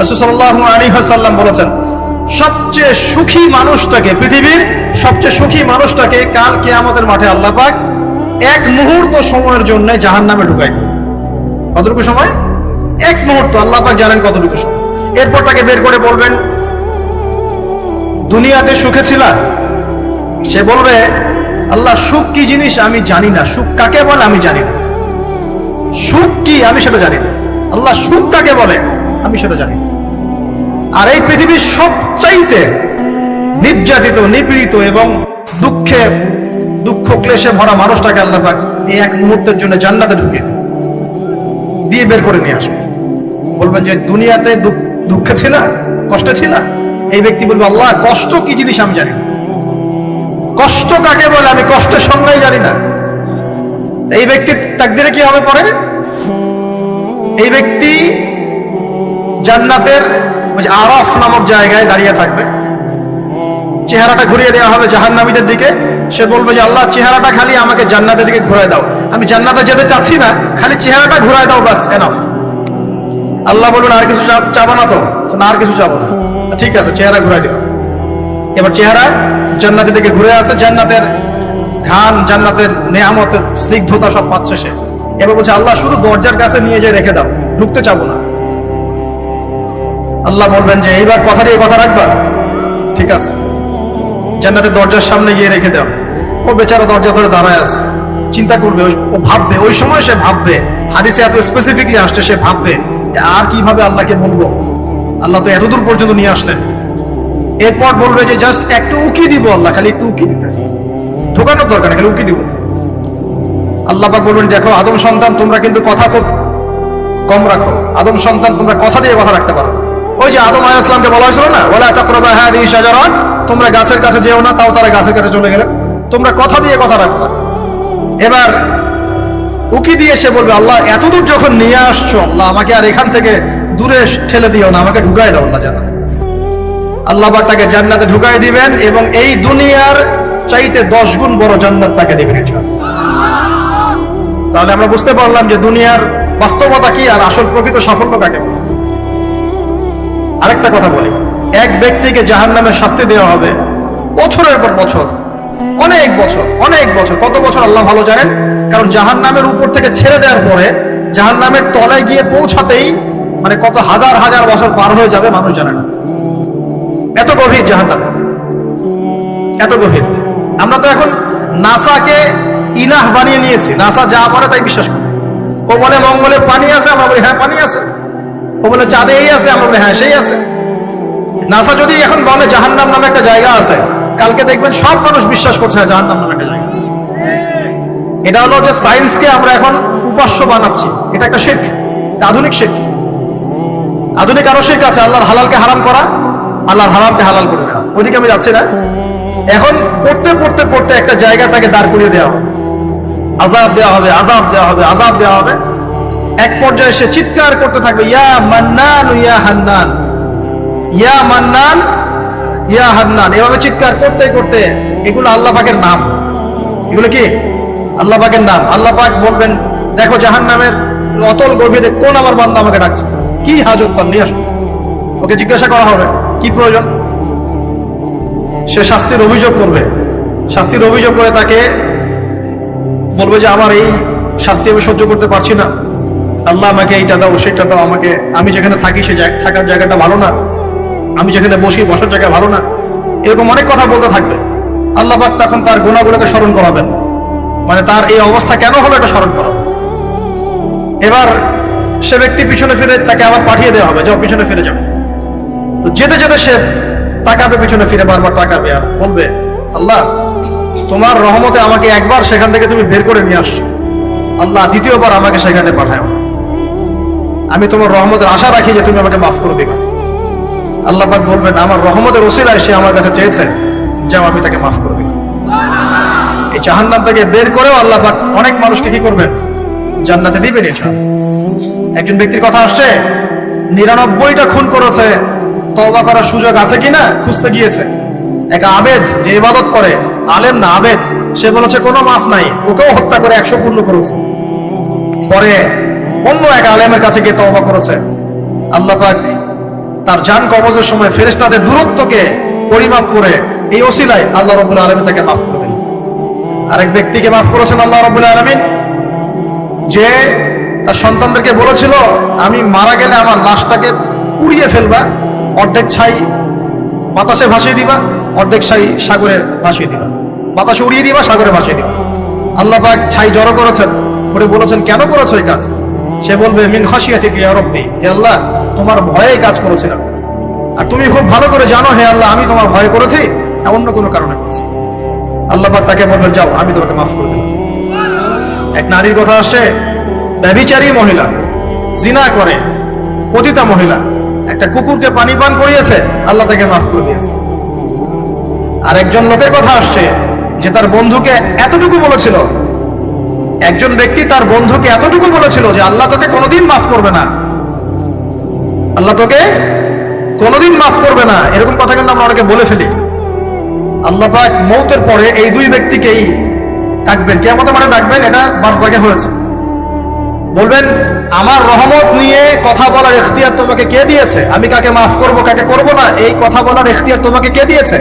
রাসূল সাল্লাল্লাহু আলাইহি ওয়াসাল্লাম বলেছেন, সবচেয়ে সুখী মানুষটাকে, পৃথিবীর সবচেয়ে সুখী মানুষটাকে কাল কিয়ামতের মাঠে আল্লাহ পাক এক মুহূর্ত সময়ের জন্য জাহান্নামে ঢুকায়। কতটুকু সময়? এক মুহূর্ত। আল্লাহ পাক জানেন কতটুকু সময়। এরপর তাকে বের করে বলবেন, দুনিয়াতে সুখে ছিলা? সে বলবে, আল্লাহ সুখ কি জিনিস আমি জানি না, সুখ কাকে বলে আমি জানি না, সুখ কি আমি সেটা জানি না। আল্লাহ সুখ কাকে বলে আমি সেটা জানি না। আর এই পৃথিবীর সবচাইতে নির্যাতিত, নিপীড়িত এবং দুঃখ ক্লেশে ভরা মানুষটাকে আল্লাহ পাক এই এক মুহূর্তের জন্য জান্নাতে ঢুকিয়ে দিয়ে বের করে নিয়ে আসবে। বলবেন যে দুনিয়াতে দুঃখে ছিল, কষ্টে ছিল? এই ব্যক্তি বলবে, আল্লাহ কষ্ট কি জিনিস আমি জানি না, কষ্ট কাকে বলে আমি কষ্টের সংজ্ঞাই জানি না। এই ব্যক্তির তাকদীরে কি হবে পরে? এই ব্যক্তি জান্নাতের আরাফ নামক জায়গায় দাঁড়িয়ে থাকবে, চেহারাটা ঘুরিয়ে দেওয়া হবে জাহান্নামীদের দিকে। সে বলবে যে আল্লাহ চেহারাটা খালি আমাকে জান্নাতের দিকে ঘুরায় দাও, আমি জান্নাতে যেতে চাচ্ছি না, খালি চেহারাটা ঘুরায় দাও, বাস এনাফ। আল্লাহ বলবেন আর কিছু চাবো না? তো না, আর কিছু চাবো না। ঠিক আছে, চেহারা ঘুরাই দিও। এবার চেহারা জান্নাতের দিকে ঘুরে আসে, জান্নাতের ঘ্রাণ, জান্নাতের নেয়ামতের স্নিগ্ধতা সব পাচ্ছে সে। এবার বলছে আল্লাহ শুধু দরজার কাছে নিয়ে যেয়ে রেখে দাও, ঢুকতে চাবো না। আল্লাহ বলবেন যে এইবার কথা দিয়ে কথা রাখবা? ঠিক আছে, জান্নাতের দরজার সামনে গিয়ে রেখে দাও। ও বেচারা দরজা ধরে দাঁড়ায় আছে, চিন্তা করবে, ও ভাববে, ওই সময় সে ভাববে, হাদিসে এত স্পেসিফিকলি আসছে, সে ভাববে আর কিভাবে আল্লাহকে বলবো, আল্লাহ তো এতদূর পর্যন্ত নিয়ে আসলেন। এরপর বলবে যে জাস্ট একটু উকি দিব, আল্লাহ খালি একটু উকি দিতে, ঢোকানোর দরকার নেই, খালি উকি দিব। আল্লাহ পাক বলবেন, দেখো আদম সন্তান, তোমরা কিন্তু কথা খুব কম রাখো। আদম সন্তান, তোমরা কথা দিয়ে কথা রাখতে পারো। ওই যে আদম আলাইহিস সালামকে বলা হয়েছিল না, ওয়ালা তাকরাবা হাযিহি শাজারা, তোমরা গাছের কাছে যেও না, তাও তারা গাছের কাছে চলে গেলেন। তোমরা কথা দিয়ে কথা রাখো না। এবার উকি দিয়ে সে বলবে, আল্লাহ এতদূর যখন নিয়ে আসছো, আল্লাহ আমাকে আর এখান থেকে দূরে ঠেলে দিও না, আমাকে ঢুকাই দাও আল্লাহ জান্নাতে। আল্লাহ পাক তাকে জান্নাতে ঢুকাই দিবেন এবং এই দুনিয়ার চাইতে 10 গুণ বড় জান্নাত তাকে দিবেন ইনশাআল্লাহ। তাহলে আমরা বুঝতে পারলাম যে দুনিয়ার বাস্তবতা কি আর আসল প্রকৃত সাফল্য কাকে বলে। আরেকটা কথা বলি, এক ব্যক্তিকে জাহান্নামের শাস্তি দেওয়া হবে বছরের পর বছর, অনেক বছর, অনেক বছর। কত বছর আল্লাহ ভালো জানেন, কারণ জাহান্নামের উপর থেকে ছেড়ে দেওয়ার পরে জাহান্নামের তলায় গিয়ে পৌঁছাতেই মানে কত হাজার হাজার বছর পার হয়ে যাবে মানুষ জানে না। এত গভীর জাহান্নাম, এত গভীর। আমরা তো এখন নাসাকে ইলাহ বানিয়ে নিয়েছি, নাসা যা বলে তাই বিশ্বাস করি। ও বলে মঙ্গলে পানি আছে, আমরা বলি হ্যাঁ পানি আছে। ও বলে চাঁদে এই আছে, আমরা বলি হ্যাঁ সেই আছে। নাসা যদি এখন বলে জাহান্নাম নামে একটা জায়গা আছে, কালকে দেখবেন সব মানুষ বিশ্বাস করছে না জাহান্নাম নামে একটা জায়গা আছে। এটা হলো যে সায়েন্সকে আমরা এখন উপাস্য বানাচ্ছি, এটা একটা শিরক, আধুনিক শিরক। আধুনিক আরো শিরক আছে, আল্লাহর হালালকে হারাম করা, আল্লাহর হারামকে হালাল করে দেওয়া। ওদিকে আমি যাচ্ছি না। এখন পড়তে পড়তে পড়তে একটা জায়গা তাকে দাঁড় করিয়ে দেওয়া হবে, আযাব দেওয়া হবে, আযাব দেওয়া হবে, আযাব দেওয়া হবে। এক পর্যায়ে সে চিৎকার করতে থাকবে, ইয়া মান্নান ইয়া হান্নান, ইয়া মান্নান ইয়া হান্নান। এভাবে চিৎকার করতে করতে, এগুলো আল্লাহ পাকের নাম। এগুলো কি আল্লাহ পাকের নাম। আল্লাহ পাক বলবেন, দেখো জাহান্নামের অতল গভীরে কোন আমার বান্দা আমাকে ডাকছে, কি হাজত তার, নিয়ে আসো। ওকে জিজ্ঞাসা করা হবে কি প্রয়োজন। সে শাস্তির অভিযোগ করবে, শাস্তির অভিযোগ করে তাকে বলবে যে আমার এই শাস্তি আমি সহ্য করতে পারছি না, আল্লাহ আমাকে এইটা দাও সেটা দাও, আমাকে, আমি যেখানে থাকি সে থাকার জায়গাটা ভালো না, আমি যেখানে বসি বসার জায়গা ভালো না। এরকম অনেক কথা বলতে থাকবে। আল্লাহ পাক তখন তার গুনাহগুলোকে স্মরণ করাবেন, মানে তার এই অবস্থা কেন হলো এটা স্মরণ করা। এবার সে ব্যক্তি পিছনে ফিরে, তাকে আবার পাঠিয়ে দেওয়া হবে, যাও পিছনে ফিরে যাও। তো যেতে যেতে সে তাকাবে পিছনে ফিরে, বারবার তাকাবে আর বলবে, আল্লাহ তোমার রহমতে আমাকে একবার সেখান থেকে তুমি বের করে নিয়ে আসছো, আল্লাহ দ্বিতীয়বার আমাকে সেখানে পাঠাও। আমি তোমার রহমতের আশা রাখি যে তুমি আমাকে মাফ করে দিবা। আল্লাহ পাক বলবেন, আমার রহমতের ওসিলায় সে আমার কাছে চেয়েছে, যাও আমি তাকে মাফ করে দিলাম। এই জাহান্নাম থেকে বের করেও আল্লাহ পাক অনেক মানুষকে কি করবেন? জান্নাতে দিবেন ইনশাআল্লাহ। একজন ব্যক্তির কথা আসছে 99টা খুন করেছে, তওবা করার সুযোগ আছে কিনা খুঁজতে গিয়েছে। এক আবেদ যে ইবাদত করে, আলেম না আবেদ, সে বলেছে কোনো মাফ নাই, ওকেও হত্যা করে 100 পূর্ণ করেছে। পরে অন্য এক আলেমের কাছে গিয়ে তওবা করেছে, আল্লাহ পাক তার জান কবজের সময় ফেরেশতাদের দূরত্বকে পরিমাপ করে এই ওসিলায় আল্লাহ রাব্বুল আলামিন তাকে মাফ করে দিলেন। আরেক ব্যক্তিকে মাফ করেছেন আল্লাহ রাব্বুল আলামিন, যে তার সন্তানদেরকে বলেছিল আমি মারা গেলে আমার লাশটাকে পুড়িয়ে ফেলবা, অর্ধেক ছাই বাতাসে ভাসিয়ে দিবা, অর্ধেক ছাই সাগরে ভাসিয়ে দিবা, বাতাসে উড়িয়ে দিবা, সাগরে ভাসিয়ে দিবা। আল্লাহ পাক ছাই জড়ো করেছেন, করে বলেছেন কেন করেছো এই কাজ? সে বলবে মিন খাশিয়াতিকা ইয়া রাব্বি, হে আল্লাহ তোমার ভয়ে কাজ করেছিলাম, আর তুমি খুব ভালো করে জানো হে আল্লাহ আমি তোমার ভয় করেছি, অন্য কোনো কারণে করেছি। আল্লাহ পাক তাকে বলবেন যাও আমি তোমাকে মাফ করে দিলাম। এক নারীর কথা আসছে, ব্যভিচারী মহিলা, জিনা করে, পতিতা মহিলা, একটা কুকুরকে পানি পান করিয়েছে, আল্লাহ তাকে মাফ করে দিয়েছে। আর একজন লোকের কথা আসছে যে তার বন্ধুকে এতটুকু বলেছিল, একজন ব্যক্তি তার বন্ধুকে এতটুকু বলেছিল যে আল্লাহ তোকে কোনোদিন মাফ করবে না, আল্লাহ তোকে কোনোদিন মাফ করবে না। এরকম কথা কিন্তু আমরা অনেকে বলে ফেলি। আল্লাহ পাক মৌতের পরে এই দুই ব্যক্তিকেই ডাকবেন, কিয়ামতের মাঠে ডাকবেন, এটা বারজাগে হয়েছে। বলবেন আমার রহমত নিয়ে কথা বলার ইখতিয়ার তোমাকে কে দিয়েছে? আমি কাকে মাফ করব কাকে করব না এই কথা বলার ইখতিয়ার তোমাকে কে দিয়েছে?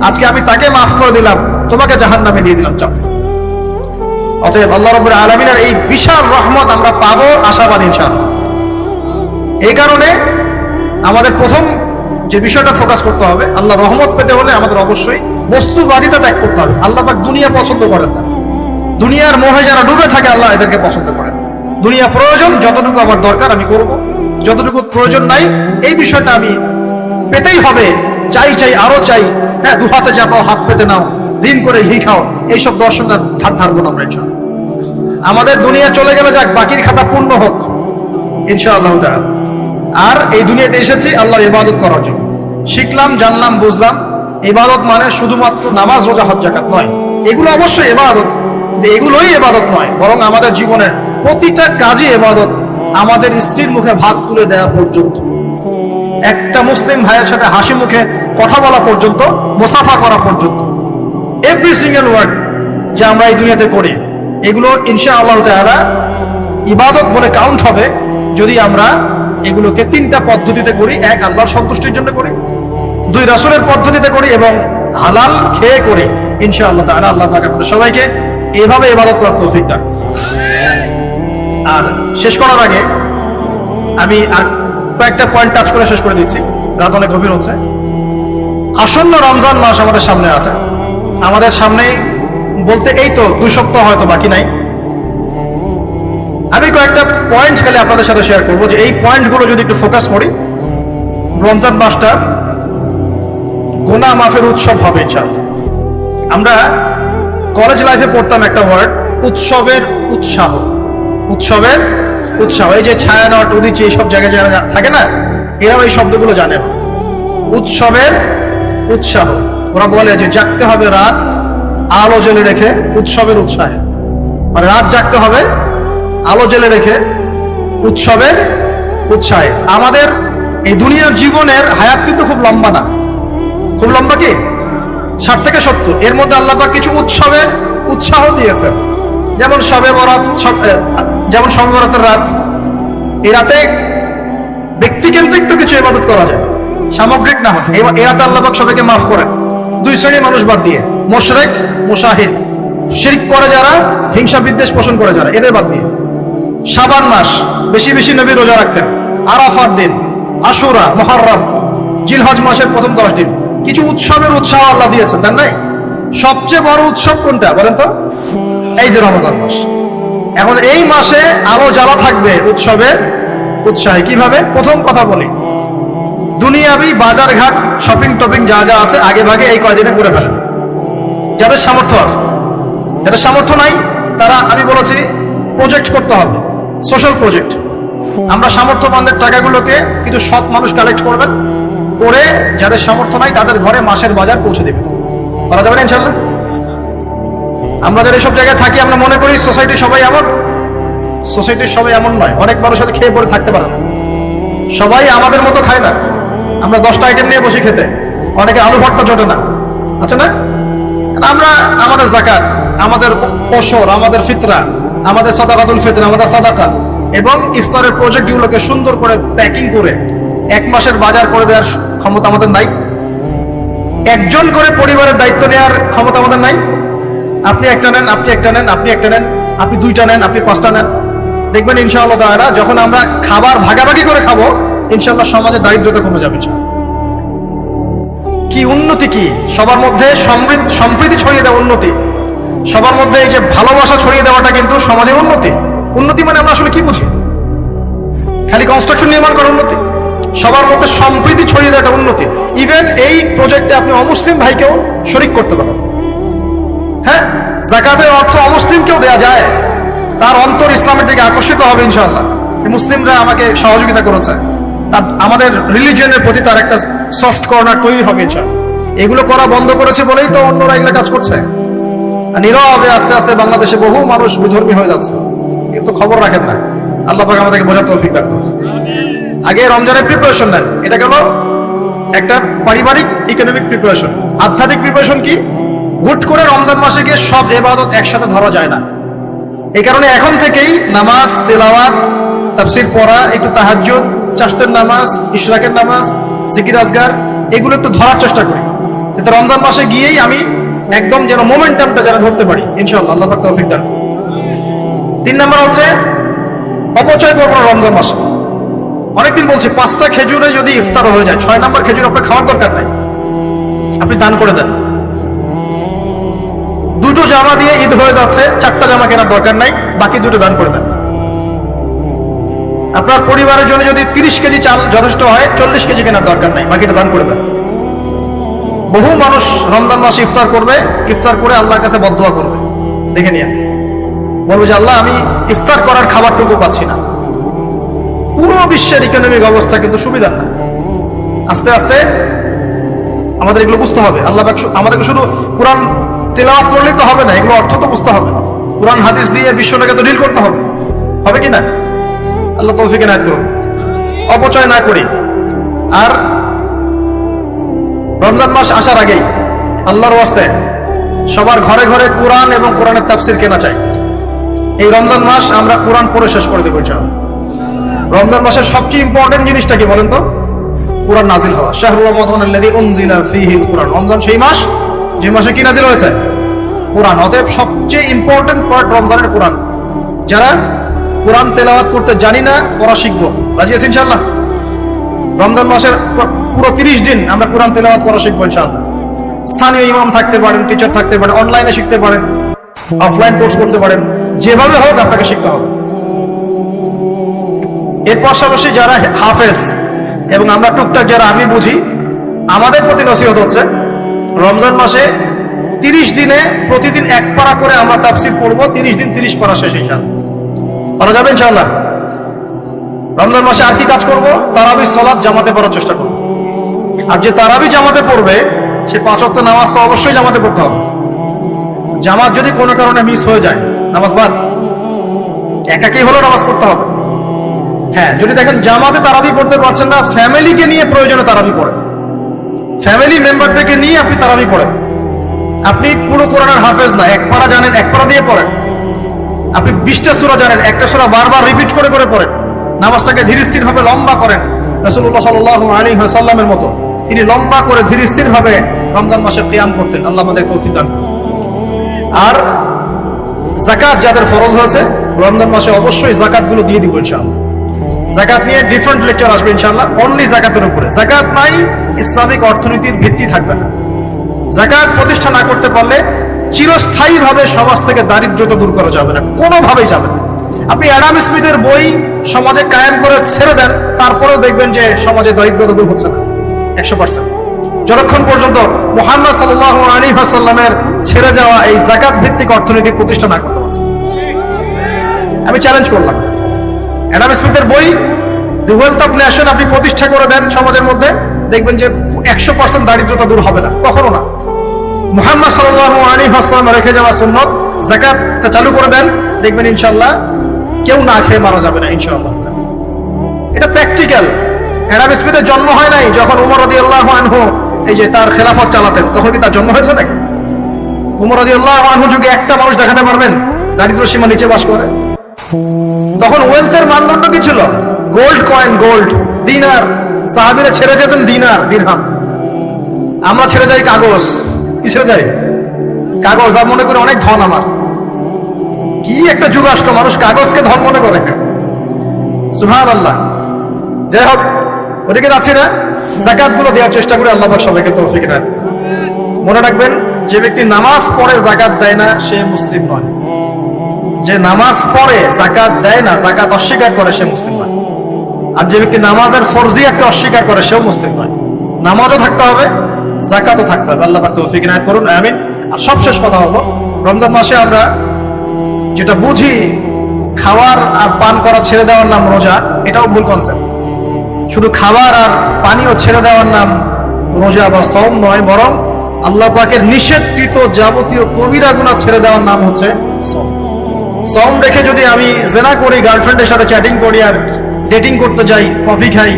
আজকে আমি তাকে মাফ করে দিলাম, তোমাকে জাহান্নামে দিয়ে দিলাম, চাপ। অতএব আল্লাহ রাব্বুল আলামিনের এই বিশাল রহমত আমরা পাবো, আশাবাদী ইনশাআল্লাহ। এই কারণে আমাদের প্রথম যে বিষয়টা ফোকাস করতে হবে, আল্লাহ রহমত পেতে হলে আমাদের অবশ্যই বস্তুবাদিতা ত্যাগ করতে হবে। আল্লাহ পাক দুনিয়া পছন্দ করেন না, দুনিয়ার মোহে যারা ডুবে থাকে আল্লাহ এদেরকে পছন্দ করেন। দুনিয়া প্রয়োজন, যতটুকু আমার দরকার আমি করব, যতটুকু প্রয়োজন নাই এই বিষয়টা আমি পেতেই হবে, চাই চাই আরো চাই, হ্যাঁ দু হাতে চাপাও হাত পেতে নাও, ঋণ করে ঘি খাও, এইসব দর্শনের ধার ধারবো না আমরা ইনশাআল্লাহ। আমাদের দুনিয়া চলে গেলে যাক, বাকির খাতা পূর্ণ হোক ইনশাআল্লাহ তাআলা। আর এই দুনিয়াতে এসেছি আল্লাহর ইবাদত করার জন্য। শিখলাম, জানলাম, বুঝলাম ইবাদত মানে শুধুমাত্র নামাজ, রোজা, হজ, যাকাত নয়। এগুলো অবশ্যই ইবাদত, এগুলোই ইবাদত নয়, বরং আমাদের জীবনের প্রতিটা কাজই ইবাদত। আমাদের স্ত্রীর মুখে ভাত তুলে দেওয়া পর্যন্ত, একটা মুসলিম ভাইয়ের সাথে হাসি মুখে কথা বলা পর্যন্ত, মুসাফা করা পর্যন্ত, এভরি সিঙ্গেল ওয়ার্ড যে আমরা এই দুনিয়াতে করি, এগুলো ইনশাআল্লাহ তাআলা ইবাদত বলে কাউন্ট হবে যদি আমরা এগুলোকে তিনটা পদ্ধতিতে করি। এক, আল্লাহর সন্তুষ্টির জন্য করি, দুই, রাসূলের পদ্ধতিতে করি, এবং হালাল খেয়ে করি। ইনশাআল্লাহ তাআলা আল্লাহ পাক আমাদের সবাইকে এইভাবে ইবাদত করার তৌফিক দান। আর শেষ করার আগে আমি আর কয়েকটা পয়েন্ট টাচ করে শেষ করে দিচ্ছি, রাত অনেক গভীর হচ্ছে। আসন্ন রমজান মাস আমাদের সামনে আছে, আমাদের সামনে বলতে এই তো 2 সপ্তাহ হয়তো বাকি নাই। আমি কয়েকটা পয়েন্ট খালি আপনাদের সাথে শেয়ার করবো, যে এই পয়েন্টগুলো যদি একটু ফোকাস করি, রমজান মাসটা গুনাহ মাফের উৎসব হবে ইনশাআল্লাহ। আমরা কলেজ লাইফে পড়তাম একটা ওয়ার্ড, উৎসবের উৎসাহ। উৎসবের উৎসাহ, এই যে ছায়ানট, উদিচি, এইসব জায়গায় যারা থাকে না, এরাও এই শব্দগুলো জানে। উৎসবের উৎসাহ, ওরা বলে যে জাগতে হবে রাত আলো জ্বেলে রেখে উৎসবের উৎসাহে, মানে রাত জাগতে হবে আলো জ্বেলে রেখে উৎসবের উৎসাহে। আমাদের এই দুনিয়ার জীবনের হায়াত কিন্তু খুব লম্বা না, খুব লম্বা কি 60 থেকে 70, এর মধ্যে আল্লাহ পাক কিছু উৎসবের উৎসাহ দিয়েছেন। যেমন শবে বরাত, যেমন শবে বরাতের রাত, এই রাতে ব্যক্তিকেন্দ্রিক তো কিছু ইবাদত করা যায়, সামগ্রিক না হয়। এই রাতে আল্লাহ পাক সবাইকে মাফ করেন, 2 শ্রেণীর মানুষ বাদ দিয়ে, মুশরিক, মুশাহিদ, শিরক করে যারা, হিংসা বিদ্বেষ পোষণ করে যারা, এদের বাদ দিয়ে। শাবান মাস বেশি বেশি নবী রোজা রাখতেন, আরাফাত দিন, আশুরা, মুহররম, জিলহজ মাসের প্রথম 10 দিন, কিছু উৎসবের উৎসাহ আল্লাহ দিয়েছেন, তাই নাই? সবচেয়ে বড় উৎসব কোনটা বলেন তো? এই যে রমজান মাস। এখন এই মাসে আলো জ্বালা থাকবে উৎসবের উৎসাহে। কিভাবে? প্রথম কথা বলি, দুনিয়াবি বাজার ঘাট, শপিং টপিং যা যা আছে আগে ভাগে এই কয়দিনে করে ফেলেন, যাদের সামর্থ্য আছে। যাদের সামর্থ্য নাই তারা, আমি বলেছি প্রজেক্ট করতে হবে, সোশ্যাল প্রজেক্ট। আমরা সামর্থ্যবানদের টাকাগুলোকে কিছু সৎ মানুষ কালেক্ট করবেন, করে যাদের সামর্থ্য নাই তাদের ঘরে মাসের বাজার পৌঁছে দেবেন। করা যাবে না ইনশাআল্লাহ? আমরা যারা এইসব জায়গায় থাকি আমরা মনে করি সোসাইটির সবাই এমন। সোসাইটির সবাই এমন নয়। অনেক মানুষ হয়তো খেয়ে পরে থাকতে পারে না, সবাই আমাদের মতো খায় না। আমরা 10টা আইটেম নিয়ে বসে খেতে, অনেকে আলু ভর্তা জোটে না, আছে না? আমরা আমাদের যাকাত, আমাদের ওশর, আমাদের ফিতরা, আমাদের সাদাকাতুল ফিতর, আমাদের সাদাকা এবং ইফতারের প্রজেক্টগুলোকে সুন্দর করে প্যাকিং করে 1 মাসের বাজার করে দেওয়ার ক্ষমতা আমাদের নাই। একজন করে পরিবারের দায়িত্ব নেওয়ার ক্ষমতা আমাদের নাই। আপনি একটা নেন, আপনি একটা নেন, আপনি একটা নেন, আপনি 2টা নেন, আপনি 5টা নেন। দেখবেন ইনশাআল্লাহ তাআলা যখন আমরা খাবার ভাগাভাগি করে খাবো, ইনশাআল্লাহ সমাজে দারিদ্রতা কমে যাবে। কি উন্নতি, কি সবার মধ্যে সম্প্রীতি ছড়িয়ে দেওয়া উন্নতি, সবার মধ্যে এই যে ভালোবাসা ছড়িয়ে দেওয়াটা কিন্তু সমাজের উন্নতি। উন্নতি মানে আমরা আসলে কি বুঝি? খালি কনস্ট্রাকশন নির্মাণ করার উন্নতি? সবার মধ্যে সম্প্রীতি ছড়িয়ে দেওয়াটা উন্নতি। ইভেন এই প্রজেক্টে আপনি অমুসলিম ভাইকেও শরিক করতে পারেন। হ্যাঁ, যাকাতের অর্থ অমুসলিমকেও দেওয়া যায়, তার অন্তর ইসলামের দিকে আকর্ষিত হবে ইনশাআল্লাহ। মুসলিমরা আমাকে সহযোগিতা করেছে, তার আমাদের রিলিজিয়নের প্রতি তার একটা সফট কর্নার তৈরি হবে ইনশাআল্লাহ। এগুলো করা বন্ধ করেছে বলেই তো অন্যরা এগুলো কাজ করছে। নীরবে আস্তে আস্তে বাংলাদেশে বহু মানুষ বিধর্মী হয়ে যাচ্ছে, কিন্তু খবর রাখেন না। আল্লাহ পাক আমাদেরকে বোঝার তৌফিক দান করুন। আগে রমজানের প্রিপারেশন নেন, এটা গেল একটা পারিবারিক ইকোনমিক প্রিপারেশন। আধ্যাত্মিক প্রিপারেশন কি? হুট করে রমজান মাসে গিয়ে সব ইবাদত একসাথে ধরা যায় না। এই কারণে এখন থেকেই নামাজ, তেলাওয়াত, তাফসীর পড়া, একটু তাহাজ্জুদ, চাশতের নামাজ, ইশরাকের নামাজ, জিকির আজগার, এগুলো একটু ধরার চেষ্টা করি, যাতে রমজান মাসে গিয়েই আমি একদম যেন মোমেন্টামটা যেন ধরতে পারি ইনশাআল্লাহ। আল্লাহ পাক তৌফিক দান। 3 নাম্বার হচ্ছে অপচয় করবো না রমজান মাসে। অনেকদিন বলছি 5টা খেজুরে যদি ইফতার হয়ে যায়, 6 নাম্বার খেজুর আপনার খাওয়ার দরকার নাই, আপনি দান করে দেন। 2টো জামা দিয়ে ঈদ হয়ে যাচ্ছে, 4টা জামা কেনার দরকার নাই, বাকি 2টো দান করে দেন। আপনার পরিবারের জন্য যদি 30 কেজি চাল যথেষ্ট হয়, 40 কেজি কেনার দরকার নাই, বাকিটা দান করে দেন। বহু মানুষ রমজান মাসে ইফতার করবে, ইফতার করে আল্লাহর কাছে বদদোয়া করবে, দেখে নিয়ে বলবে যে আল্লাহ আমি ইফতার করার খাবারটুকু পাচ্ছি না। পুরো বিশ্বের ইকোনমিক অবস্থা কিন্তু সুবিধার না। আস্তে আস্তে আমাদের এগুলো বুঝতে হবে। আল্লাহ আমাদেরকে শুধু কোরআন তেলাওয়াত করলেই তো হবে না, এগুলো অর্থ তো বুঝতে হবে। কোরআন হাদিস দিয়ে বিশ্বটাকে তো ডিল করতে হবে, হবে কি না? আল্লাহ তৌফিক এনায়েত করুন। অপচয় না করি। আর রমজান মাস আসার আগেই আল্লাহর ওয়াস্তে সবার ঘরে ঘরে কোরআন এবং কোরআনের তাফসীর কেনা চাই। এই রমজান মাস আমরা কোরআন পড়ে শেষ করে দেবো ইনশাআল্লাহ। রমজান মাসের সবচেয়ে ইম্পর্টেন্ট জিনিসটা কি বলেন তো? কোরআন নাজিল হওয়া। শাহরু রমাদানাল্লাযী উনজিলা ফীহিল কুরআন। রমজান সেই মাস যে মাসে কি নাজিল হয়েছে? কোরআন। অতএব সবচেয়ে ইম্পর্টেন্ট পার্ট রমজানের কোরআন। যারা কোরআন তেলাওয়াত করতে জানি না, পড়া শিখবো, রাজি আছি ইনশাআল্লাহ? রমজান মাসের পুরো 30 দিন আমরা কোরআন তেলাওয়াত করা শিখবো ইনশাআল্লাহ। স্থানীয় ইমাম থাকতে পারেন, টিচার থাকতে পারেন, অনলাইনে শিখতে পারেন, অফলাইন কোর্স করতে পারেন, যেভাবে হোক আপনাকে শিখতে হবে। এর পাশাপাশি যারা হাফেজ এবং আমরা টুকটাক যারা আরবি বুঝি, আমাদের প্রতি নসিহত হচ্ছে রমজান মাসে 30 দিনে প্রতিদিন 1 পারা করে আমরা তাফসীর পড়বো। 30 দিন 30 পারা শেষ ইনশাআল্লাহ। পারা যাবে ইনশাআল্লাহ? রমজান মাসে আর কি কাজ করব? তারাবি সালাত জামাতে পড়ার চেষ্টা করব। আর যে তারাবি জামাতে পড়বে সে 5 ওয়াক্ত নামাজ তো অবশ্যই জামাতে পড়তে হবে। জামাত যদি কোনো কারণে মিস হয়ে যায়, নামাজ বাদ। একাকী হলেও নামাজ পড়তে হবে। হ্যাঁ, যদি দেখেন জামাতে তারাবি পড়তে পারছেন না, ফ্যামিলিকে নিয়ে প্রয়োজনে তারাবি পড়েন। ফ্যামিলি মেম্বারদেরকে নিয়ে আপনি তারাবি পড়েন। আপনি পুরো কোরআনের হাফেজ না, 1 পারা জানেন, 1 পারা দিয়ে পড়েন। আপনি 20টা সূরা জানেন, একটা সূরা বারবার রিপিট করে করে পড়েন। নামাজটাকে ধীরস্থির ভাবে লম্বা করেন, রাসূলুল্লাহ সাল্লাল্লাহু আলাইহি ওয়াসাল্লামের মতো তিনি লম্বা করে ধীরস্থির ভাবে রমজান মাসে কিয়াম করতেন। আল্লাহ আমাদের তৌফিক দান করুন। আর যাকাত যাদের ফরজ হয়েছে রমজান মাসে অবশ্যই যাকাতগুলো দিয়ে দিব ইনশাআল্লাহ। যাকাত নিয়ে ডিফারেন্ট লেকচার আসবে ইনশাআল্লাহ, অনলি যাকাতের উপরে। যাকাত নাই, ইসলামিক অর্থনীতির ভিত্তি থাকবে না। যাকাত প্রতিষ্ঠা না করতে পারলে চিরস্থায়ীভাবে সমাজ থেকে দারিদ্রতা দূর করা যাবে না, কোনোভাবেই যাবে না। আপনি অ্যাডাম স্মিথের বই সমাজে কায়েম করে ছেড়ে দেন, তারপরেও দেখবেন যে সমাজে দারিদ্রতা দূর হচ্ছে না 100%। যতক্ষণ পর্যন্ত মুহাম্মদ সাল্লাল্লাহু আলাইহি ওয়াসাল্লামের ছেড়ে যাওয়া এই যাকাত ভিত্তিক অর্থনীতি প্রতিষ্ঠা না করতে পারছে। আমি চ্যালেঞ্জ করলাম, অ্যাডাম স্মিথের বই দি ওয়েলথ অফ নেশন আপনি প্রতিষ্ঠা করে দেন সমাজের মধ্যে, দেখবেন যে 100% দারিদ্রতা দূর হবে না, কখনো না। মুহাম্মদ সাল্লাল্লাহু আলাইহি ওয়াসাল্লাম রেখে যাওয়া সুন্নত যাকাতটা চালু করে দেন, দেখবেন ইনশাআল্লাহ কেউ না খেয়ে মারা যাবে না ইনশাআল্লাহ। এটা প্র্যাকটিক্যাল। অ্যারাব স্পিডের জন্ম হয় নাই যখন উমর রাদিয়াল্লাহু আনহু এই যে তার খেলাফত চালাতেন, তখন কি তার জন্ম হয়েছে নাকি? উমর রাদিয়াল্লাহু আনহু যুগে একটা মানুষ দেখাতে পারবেন দারিদ্র সীমা নিচে বাস করে? তখন ওয়েলথের মানদণ্ড কি ছিল? গোল্ড কয়েন, গোল্ড, দিনার। সাহাবীরা ছেড়ে যেতেন দিনার, দিরহাম। আমরা ছেড়ে যাই কাগজ। কি ছেড়ে যাই? কাগজ। আর মনে করে অনেক ধন আমার। কি একটা যুগ আসলো, মানুষ কাগজকে ধন মনে করে। সুবহানাল্লাহ। যাই হোক, ওদিকে যাচ্ছি না। যাকাত গুলো দেওয়ার চেষ্টা করে আল্লাহ পাক সবাইকে তৌফিক দেন। মনে রাখবেন, যে ব্যক্তি নামাজ পড়ে যাকাত দেয় না সে মুসলিম নয়। যে নামাজ পড়ে যাকাত দেয় না, যাকাত অস্বীকার করে, সে মুসলিম নয়। আর যে ব্যক্তি নামাজের ফরজিয়াতকে অস্বীকার করে সেও মুসলিম নয়। নামাজও থাকতে হবে, যাকাতও থাকতে হবে। আল্লাহ পাক তৌফিক ইনায়াত করুন, আমিন। আর সবশেষ কথা হলো, রমজান মাসে আমরা যেটা বুঝি খাওয়ার আর পান করা ছেড়ে দেওয়ার নাম রোজা, এটাও ভুল কনসেপ্ট। শুধু খাবার আর পানীয় ছেড়ে দেওয়ার নাম রোজা বা সওম নয়, বরং আল্লাহ পাকের নিষেধকৃত যাবতীয় কবিরা গুনাহ ছেড়ে দেওয়ার নাম হচ্ছে সওম। সওম রেখে যদি আমি জেনা করি, গার্লফ্রেন্ডের সাথে চ্যাটিং করি, আর ডেটিং করতে যাই, কফি খাই,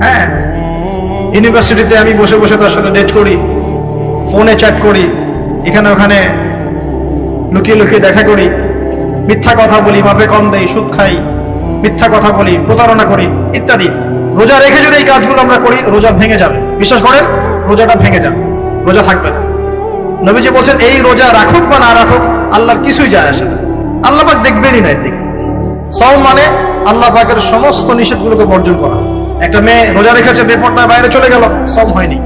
হ্যাঁ, ইউনিভার্সিটিতে আমি বসে বসে তার সাথে ডেট করি, ফোনে চ্যাট করি, এখানে ওখানে লুকিয়ে লুকিয়ে দেখা করি, মিথ্যা কথা বলি, মাপে কম দেই, সুদ খাই, মিথ্যা কথা বলি, প্রতারণা করি ইত্যাদি। রোজা রেখে যদি এই কাজগুলো আমরা করি, রোজা ভেঙে যাবে। বিশ্বাস করেন, রোজাটা ভেঙে যাবে, রোজা থাকবে না। নবীজি বলছেন, এই রোজা রাখুক বা না রাখুক আল্লাহর কিছুই যায় আসে না, আল্লাহ পাক দেখবেনই না এর দিকে। সওম মানে আল্লাহ পাকের সমস্ত নিষেধগুলোকে বর্জন করা। একটা মেয়ে রোজা রেখেছে, বেপরদায় বাইরে চলে গেল, সওম হয়নি,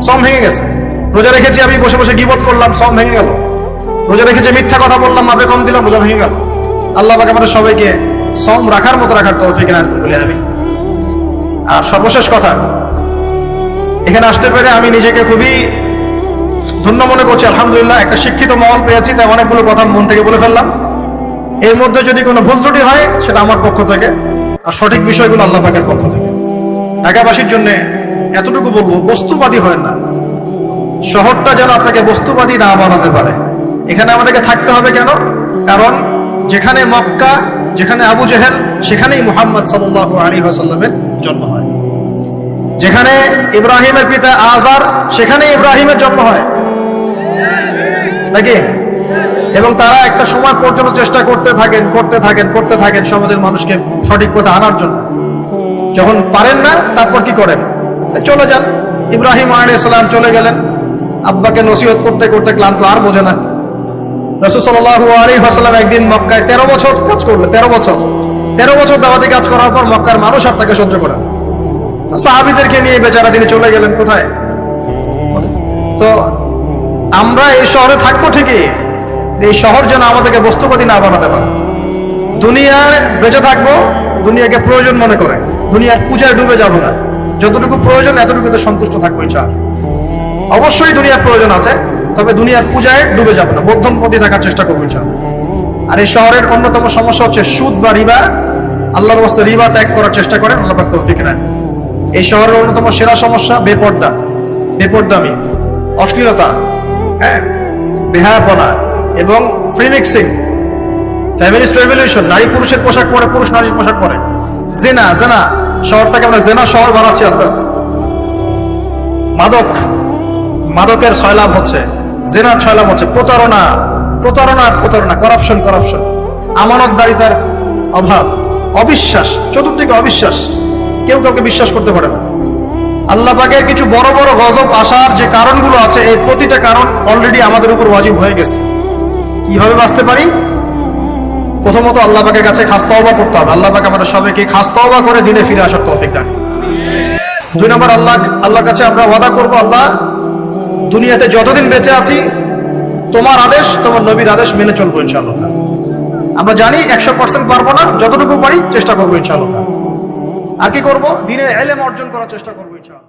সওম ভেঙে গেছে। রোজা রেখেছি, আমি বসে বসে গীবত করলাম, সওম ভেঙে গেল। রোজা রেখেছি, মিথ্যা কথা বললাম, মাপে কম দিলাম, রোজা ভেঙে গেল। আল্লাহ পাক আমাদের সবাইকে সওম রাখার মতো রাখার তৌফিক ইনায়াত করুন বলে আমি। আর সর্বশেষ কথা, এখানে আসতে পেরে আমি নিজেকে খুবই ধন্য মনে করছি, আলহামদুলিল্লাহ। একটা শিক্ষিত মহল পেয়েছি, তাই অনেকগুলো কথা মন থেকে বলে ফেললাম। এর মধ্যে যদি কোনো ভুল ত্রুটি হয় সেটা আমার পক্ষ থেকে, আর সঠিক বিষয়গুলো আল্লাহ পাকের পক্ষ থেকে। ঢাকাবাসীর জন্য এতটুকু বলবো, বস্তুবাদী হয় না। শহরটা যেন আপনাকে বস্তুবাদী না বানাতে পারে। এখানে আমাদেরকে থাকতে হবে কেন? কারণ যেখানে মক্কা, যেখানে আবু জেহেল, সেখানেই মুহাম্মদ সাল্লাল্লাহু আলাইহি ওয়াসাল্লামের জন্ম হয়। যেখানে ইব্রাহিমের পিতা আজার, সেখানে ইব্রাহিমের জন্ম হয় নাকি? এবং তারা একটা সময় পর্যন্ত চেষ্টা করতে থাকেন সমাজের মানুষকে সঠিক পথে আনার জন্য। যখন পারেন না, তারপর কি করেন? চলে যান। ইব্রাহিম আলাইহিস সালাম চলে গেলেন, আব্বাকে নসিহত করতে করতে ক্লান্ত, আর বোঝে না। রাসূল সাল্লাল্লাহু আলাইহি ওয়াসাল্লাম একদিন মক্কায় 13 বছর কাজ করলেন। 13 বছর দাওয়াতি কাজ করার পর মক্কার মানুষ আর তাকে সহ্য করে না। সাহাবীদেরকে নিয়ে বেচারা তিনি চলে গেলেন কোথায়? তো আমরা এই শহরে থাকবো ঠিকই, এই শহর যেন আমাদেরকে বস্তুবাদী না বানাতে পারে। দুনিয়ায় বেঁচে থাকবো, দুনিয়াকে প্রয়োজন মনে করে, দুনিয়ার পূজায় ডুবে যাব না। যতটুকু প্রয়োজন এতটুকুতে সন্তুষ্ট থাকবো ইনশাআল্লাহ। অবশ্যই দুনিয়ার প্রয়োজন আছে, তবে দুনিয়ার পূজায় ডুবে যাব না, মধ্যমপন্থী থাকার চেষ্টা করবো ইনশাআল্লাহ। আর এই শহরের অন্যতম সমস্যা হচ্ছে সুদ বা রিবা। আল্লাহর রাস্তায় রিবা ত্যাগ করার চেষ্টা করেন, আল্লাহ পাক তৌফিক দেন। এই শহরের অন্যতম সেরা সমস্যা বেপরদামি, অশ্লীলতা, হ্যাঁ, বেহায়াপনা এবং ফ্রি মিক্সিং, ফ্যামিলিস্ট রেভলিউশন। নারী পুরুষের পোশাক পরে, পুরুষ নারীর পোশাক পরে, জেনা। শহরটাকে আমরা জেনা শহর বানাচ্ছি আস্তে আস্তে। মাদকের ছয়লাভ হচ্ছে, জেনার ছয়লাভ হচ্ছে, প্রতারণা, করাপশন, আমানতদারিতার অভাব, অবিশ্বাস, চতুর্দিকে অবিশ্বাস, কেউ কাউকে বিশ্বাস করতে পারে না। আল্লাহ পাকের কিছু বড় বড় গজব আসার যে কারণগুলো আছে, এই প্রতিটা কারণ অলরেডি আমাদের উপর ওয়াজিব হয়ে গেছে। কিভাবে বাঁচতে পারি? প্রথমত আল্লাহ পাকের কাছে খাস তওবা করতে হবে। আল্লাহ পাক আমাদের সবাইকে খাস তওবা করে দিনে ফিরে আসার তৌফিক দান। 2 নম্বর, আল্লাহর কাছে আমরা ওয়াদা করব, আল্লাহ দুনিয়াতে যতদিন বেঁচে আছি তোমার আদেশ, তোমার নবীর আদেশ মেনে চলবো ইনশাআল্লাহ। আমরা জানি 100% পারবো না, যতটুকু পারি চেষ্টা করবো ইনশাআল্লাহ। আর কি করবো? দ্বীনের ইলম অর্জন করার চেষ্টা করবো ইনশাআল্লাহ।